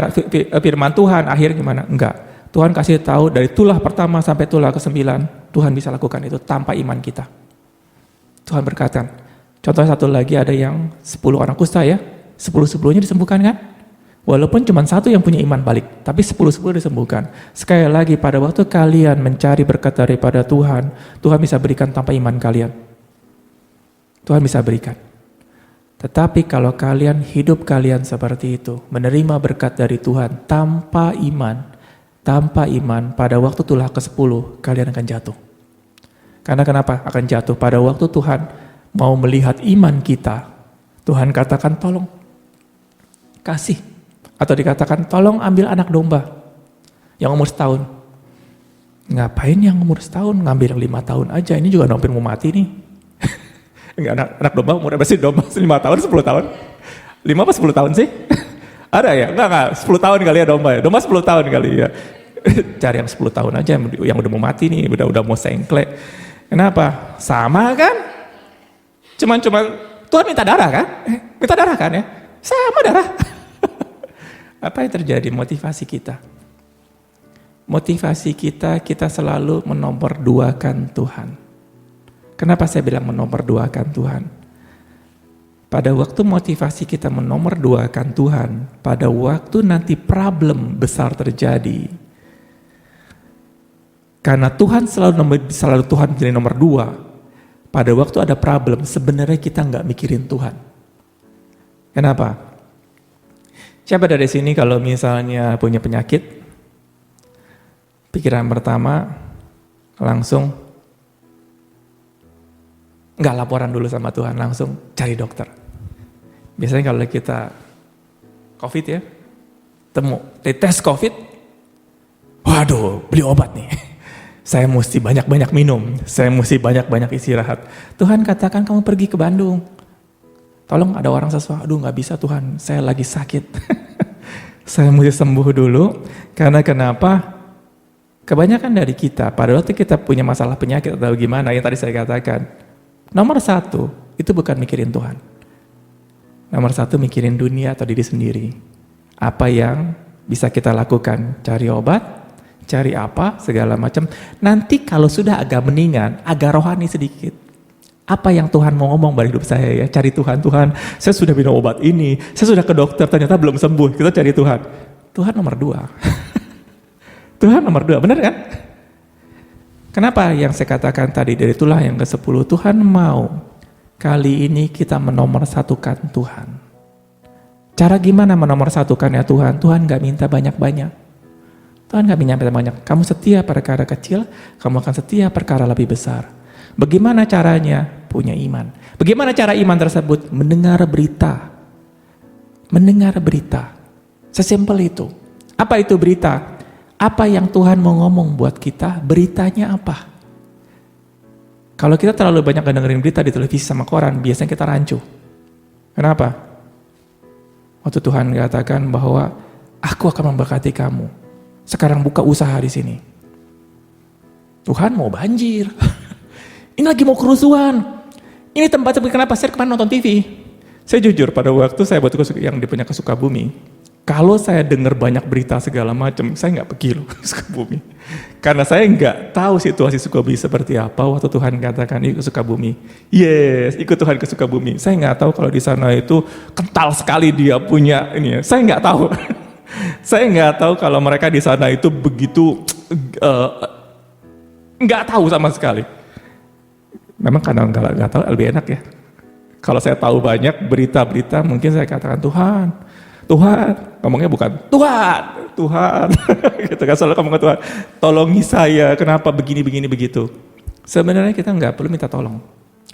firman Tuhan, akhirnya gimana? Enggak. Tuhan kasih tahu dari tulah pertama sampai tulah ke-9, Tuhan bisa lakukan itu tanpa iman kita. Tuhan berkata, contoh satu lagi ada yang 10 orang kusta ya, 10-10-nya disembuhkan kan? Walaupun cuma 1 yang punya iman balik, tapi 10-10 disembuhkan. Sekali lagi, pada waktu kalian mencari berkat daripada Tuhan, Tuhan bisa berikan tanpa iman kalian. Tuhan bisa berikan. Tetapi kalau kalian hidup kalian seperti itu, menerima berkat dari Tuhan tanpa iman, pada waktu tulah ke-10, kalian akan jatuh. Karena kenapa akan jatuh? Pada waktu Tuhan mau melihat iman kita, Tuhan katakan tolong, kasih. Atau dikatakan tolong ambil anak domba yang umur 1 tahun. Ngapain yang umur 1 tahun? Ngambil yang 5 tahun aja, ini juga hampir mau mati nih. Enggak, anak domba umurnya masih domba 5 tahun, 10 tahun. 5 apa 10 tahun sih? Ada ya? Enggak, 10 tahun kali ya domba ya. Domba 10 tahun kali ya. Cari yang 10 tahun aja yang udah mau mati nih, udah mau sengklek. Kenapa? Sama kan? Cuman Tuhan minta darah kan? Minta darah kan ya? Sama darah. Apa yang terjadi? Motivasi kita. Motivasi kita selalu menomorduakan Tuhan. Kenapa saya bilang menomorduakan Tuhan? Pada waktu motivasi kita menomorduakan Tuhan, pada waktu nanti problem besar terjadi, karena Tuhan selalu Tuhan menjadi nomor 2, pada waktu ada problem, sebenarnya kita nggak mikirin Tuhan. Kenapa? Siapa dari sini kalau misalnya punya penyakit, pikiran pertama langsung nggak laporan dulu sama Tuhan, langsung cari dokter. Biasanya kalau kita COVID ya, tes COVID, waduh beli obat nih. Saya mesti banyak-banyak minum, saya mesti banyak-banyak istirahat. Tuhan katakan kamu pergi ke Bandung. Tolong ada orang sesuatu, aduh nggak bisa Tuhan, saya lagi sakit. Saya mesti sembuh dulu, karena kenapa? Kebanyakan dari kita, pada waktu kita punya masalah penyakit atau gimana, yang tadi saya katakan, nomor 1, itu bukan mikirin Tuhan. Nomor 1 mikirin dunia atau diri sendiri. Apa yang bisa kita lakukan? Cari obat, cari apa, segala macam. Nanti kalau sudah agak mendingan, agak rohani sedikit. Apa yang Tuhan mau ngomong pada hidup saya ya? Cari Tuhan, saya sudah minum obat ini, saya sudah ke dokter, ternyata belum sembuh. Kita cari Tuhan. Tuhan nomor 2. Tuhan nomor 2, benar kan? Kenapa yang saya katakan tadi dari itulah yang ke-10, Tuhan mau kali ini kita menomorsatukan Tuhan. Cara gimana menomorsatukan ya Tuhan? Tuhan gak minta banyak-banyak. Tuhan gak minta banyak. Kamu setia perkara kecil, kamu akan setia perkara lebih besar. Bagaimana caranya? Punya iman. Bagaimana cara iman tersebut? Mendengar berita. Mendengar berita. Sesimpel itu. Apa itu berita? Apa yang Tuhan mau ngomong buat kita, beritanya apa? Kalau kita terlalu banyak dengerin berita di televisi sama koran, biasanya kita rancu. Kenapa? Waktu Tuhan katakan bahwa aku akan memberkati kamu. Sekarang buka usaha di sini. Tuhan mau banjir. Ini lagi mau kerusuhan. Ini tempat seperti kenapa saya kemarin nonton TV. Saya jujur pada waktu saya buat yang punya ke Sukabumi. Kalau saya dengar banyak berita segala macam, saya nggak pergi loh ke Sukabumi. Karena saya nggak tahu situasi Sukabumi seperti apa waktu Tuhan katakan ikut Sukabumi. Yes, ikut Tuhan ke Sukabumi. Saya nggak tahu kalau di sana itu kental sekali dia punya ini. Saya nggak tahu. Saya nggak tahu kalau mereka di sana itu begitu nggak tahu sama sekali. Memang kadang nggak tahu lebih enak ya. Kalau saya tahu banyak berita-berita, mungkin saya katakan Tuhan, ngomongnya bukan Tuhan, gitu kan, selalu ngomong ke Tuhan, tolongi saya, kenapa begini begitu. Sebenarnya kita nggak perlu minta tolong,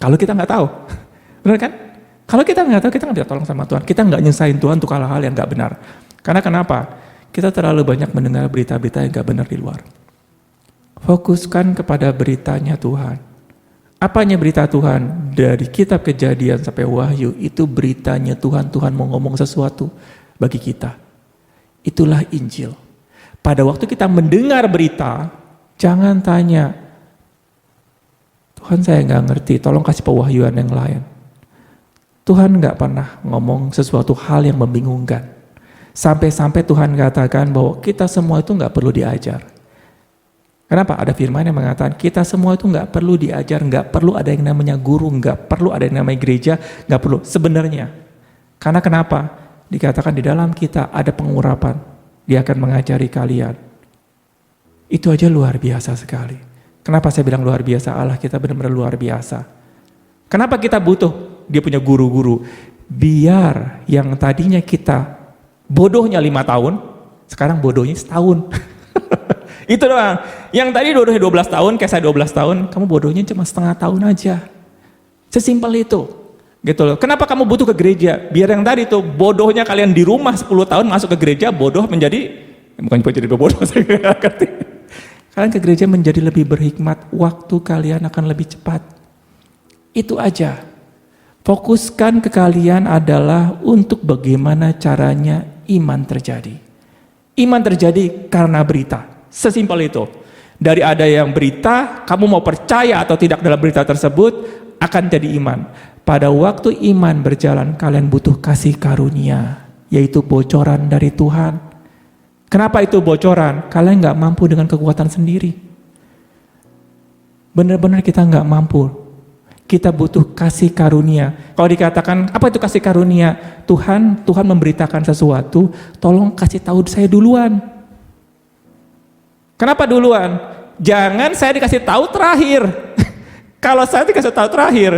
kalau kita nggak tahu, benar kan? Kalau kita nggak tahu, kita nggak bisa tolong sama Tuhan, kita nggak nyesain Tuhan untuk hal-hal yang nggak benar. Karena kenapa? Kita terlalu banyak mendengar berita-berita yang nggak benar di luar. Fokuskan kepada beritanya Tuhan. Apanya berita Tuhan? Dari kitab Kejadian sampai Wahyu, itu beritanya Tuhan. Tuhan mau ngomong sesuatu bagi kita. Itulah Injil. Pada waktu kita mendengar berita, jangan tanya, Tuhan saya nggak ngerti, tolong kasih pewahyuan yang lain. Tuhan nggak pernah ngomong sesuatu hal yang membingungkan. Sampai-sampai Tuhan katakan bahwa kita semua itu nggak perlu diajar. Kenapa? Ada firman yang mengatakan kita semua itu nggak perlu diajar, nggak perlu ada yang namanya guru, nggak perlu ada yang namanya gereja, nggak perlu sebenarnya. Karena kenapa? Dikatakan di dalam kita ada pengurapan, dia akan mengajari kalian. Itu aja luar biasa sekali. Kenapa saya bilang luar biasa? Allah kita benar-benar luar biasa. Kenapa kita butuh dia punya guru-guru? Biar yang tadinya kita bodohnya 5 tahun, sekarang bodohnya setahun. Itu doang. Yang tadi bodohnya 12 tahun, kayak saya 12 tahun, kamu bodohnya cuma setengah tahun aja. Sesimpel itu. Gitu loh. Kenapa kamu butuh ke gereja? Biar yang tadi tuh bodohnya kalian di rumah 10 tahun masuk ke gereja, bodoh menjadi, bukan jadi bodoh, saya nggak ngerti. Kalian ke gereja menjadi lebih berhikmat, waktu kalian akan lebih cepat. Itu aja. Fokuskan ke kalian adalah untuk bagaimana caranya iman terjadi. Iman terjadi karena berita. Sesimpel itu. Dari ada yang berita, kamu mau percaya atau tidak dalam berita tersebut, akan jadi iman. Pada waktu iman berjalan, kalian butuh kasih karunia, yaitu bocoran dari Tuhan. Kenapa itu bocoran? Kalian nggak mampu dengan kekuatan sendiri. Benar-benar kita nggak mampu. Kita butuh kasih karunia. Kalau dikatakan, apa itu kasih karunia? Tuhan memberitakan sesuatu, tolong kasih tahu saya duluan. Kenapa duluan? Jangan saya dikasih tahu terakhir. Kalau saya dikasih tahu terakhir,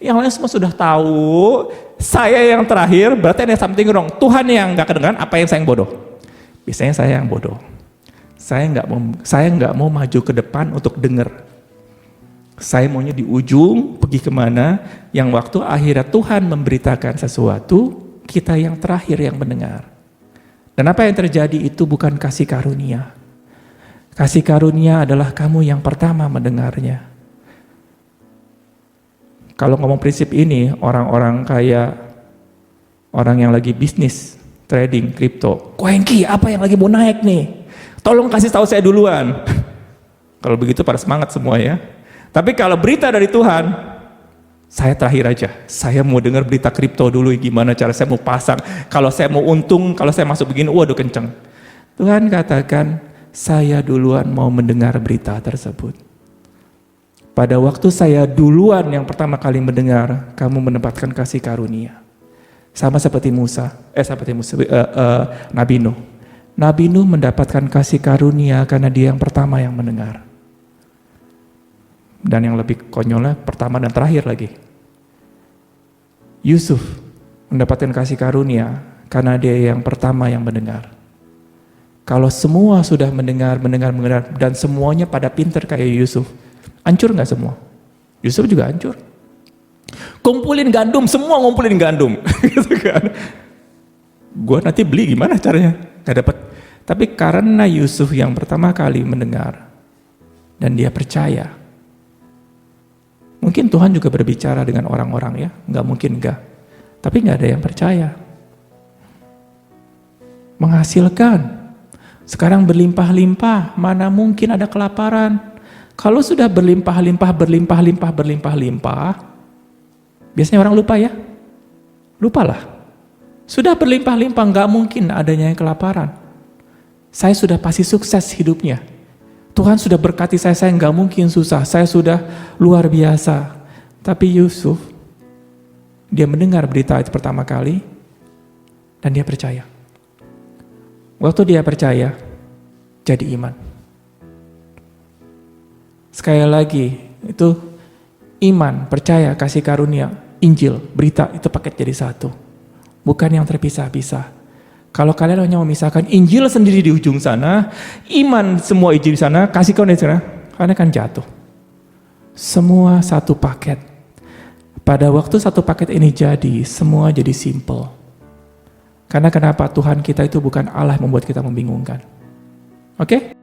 yang lain semua sudah tahu, saya yang terakhir, berarti ada something wrong. Tuhan yang nggak kedengaran, apa yang saya yang bodoh? Biasanya saya yang bodoh. Saya nggak mau maju ke depan untuk dengar. Saya maunya di ujung, pergi kemana, yang waktu akhirnya Tuhan memberitakan sesuatu, kita yang terakhir yang mendengar. Dan apa yang terjadi itu bukan kasih karunia. Kasih karunia adalah kamu yang pertama mendengarnya. Kalau ngomong prinsip ini, orang-orang kayak orang yang lagi bisnis, trading, kripto, Koenki, apa yang lagi mau naik nih? Tolong kasih tahu saya duluan. Kalau begitu pada semangat semua ya. Tapi kalau berita dari Tuhan, saya terakhir aja. Saya mau dengar berita kripto dulu, gimana cara saya mau pasang. Kalau saya mau untung, kalau saya masuk begini, waduh kenceng. Tuhan katakan, saya duluan mau mendengar berita tersebut. Pada waktu saya duluan yang pertama kali mendengar, kamu mendapatkan kasih karunia. Sama seperti Nabi Nuh. Nabi Nuh mendapatkan kasih karunia karena dia yang pertama yang mendengar. Dan yang lebih konyolnya pertama dan terakhir lagi. Yusuf mendapatkan kasih karunia karena dia yang pertama yang mendengar. Kalau semua sudah mendengar, dan semuanya pada pinter kayak Yusuf, hancur gak semua? Yusuf juga hancur. Kumpulin gandum, semua ngumpulin gandum. Gitu kan. Gue nanti beli gimana caranya? Gak dapat. Tapi karena Yusuf yang pertama kali mendengar, dan dia percaya, mungkin Tuhan juga berbicara dengan orang-orang ya, nggak mungkin enggak. Tapi nggak ada yang percaya. Menghasilkan. Sekarang berlimpah-limpah, mana mungkin ada kelaparan. Kalau sudah berlimpah-limpah, biasanya orang lupa ya. Lupalah. Sudah berlimpah-limpah, nggak mungkin adanya yang kelaparan. Saya sudah pasti sukses hidupnya. Tuhan sudah berkati saya nggak mungkin susah, saya sudah luar biasa. Tapi Yusuf, dia mendengar berita itu pertama kali, dan dia percaya. Waktu dia percaya, jadi iman. Sekali lagi, itu iman, percaya, kasih karunia, Injil, berita, itu paket jadi satu. Bukan yang terpisah-pisah. Kalau kalian hanya memisahkan Injil sendiri di ujung sana, iman semua Injil di sana, kasih karunia di sana, kalian akan jatuh. Semua satu paket. Pada waktu satu paket ini jadi, semua jadi simple. Karena kenapa? Tuhan kita itu bukan Allah yang membuat kita membingungkan. Oke?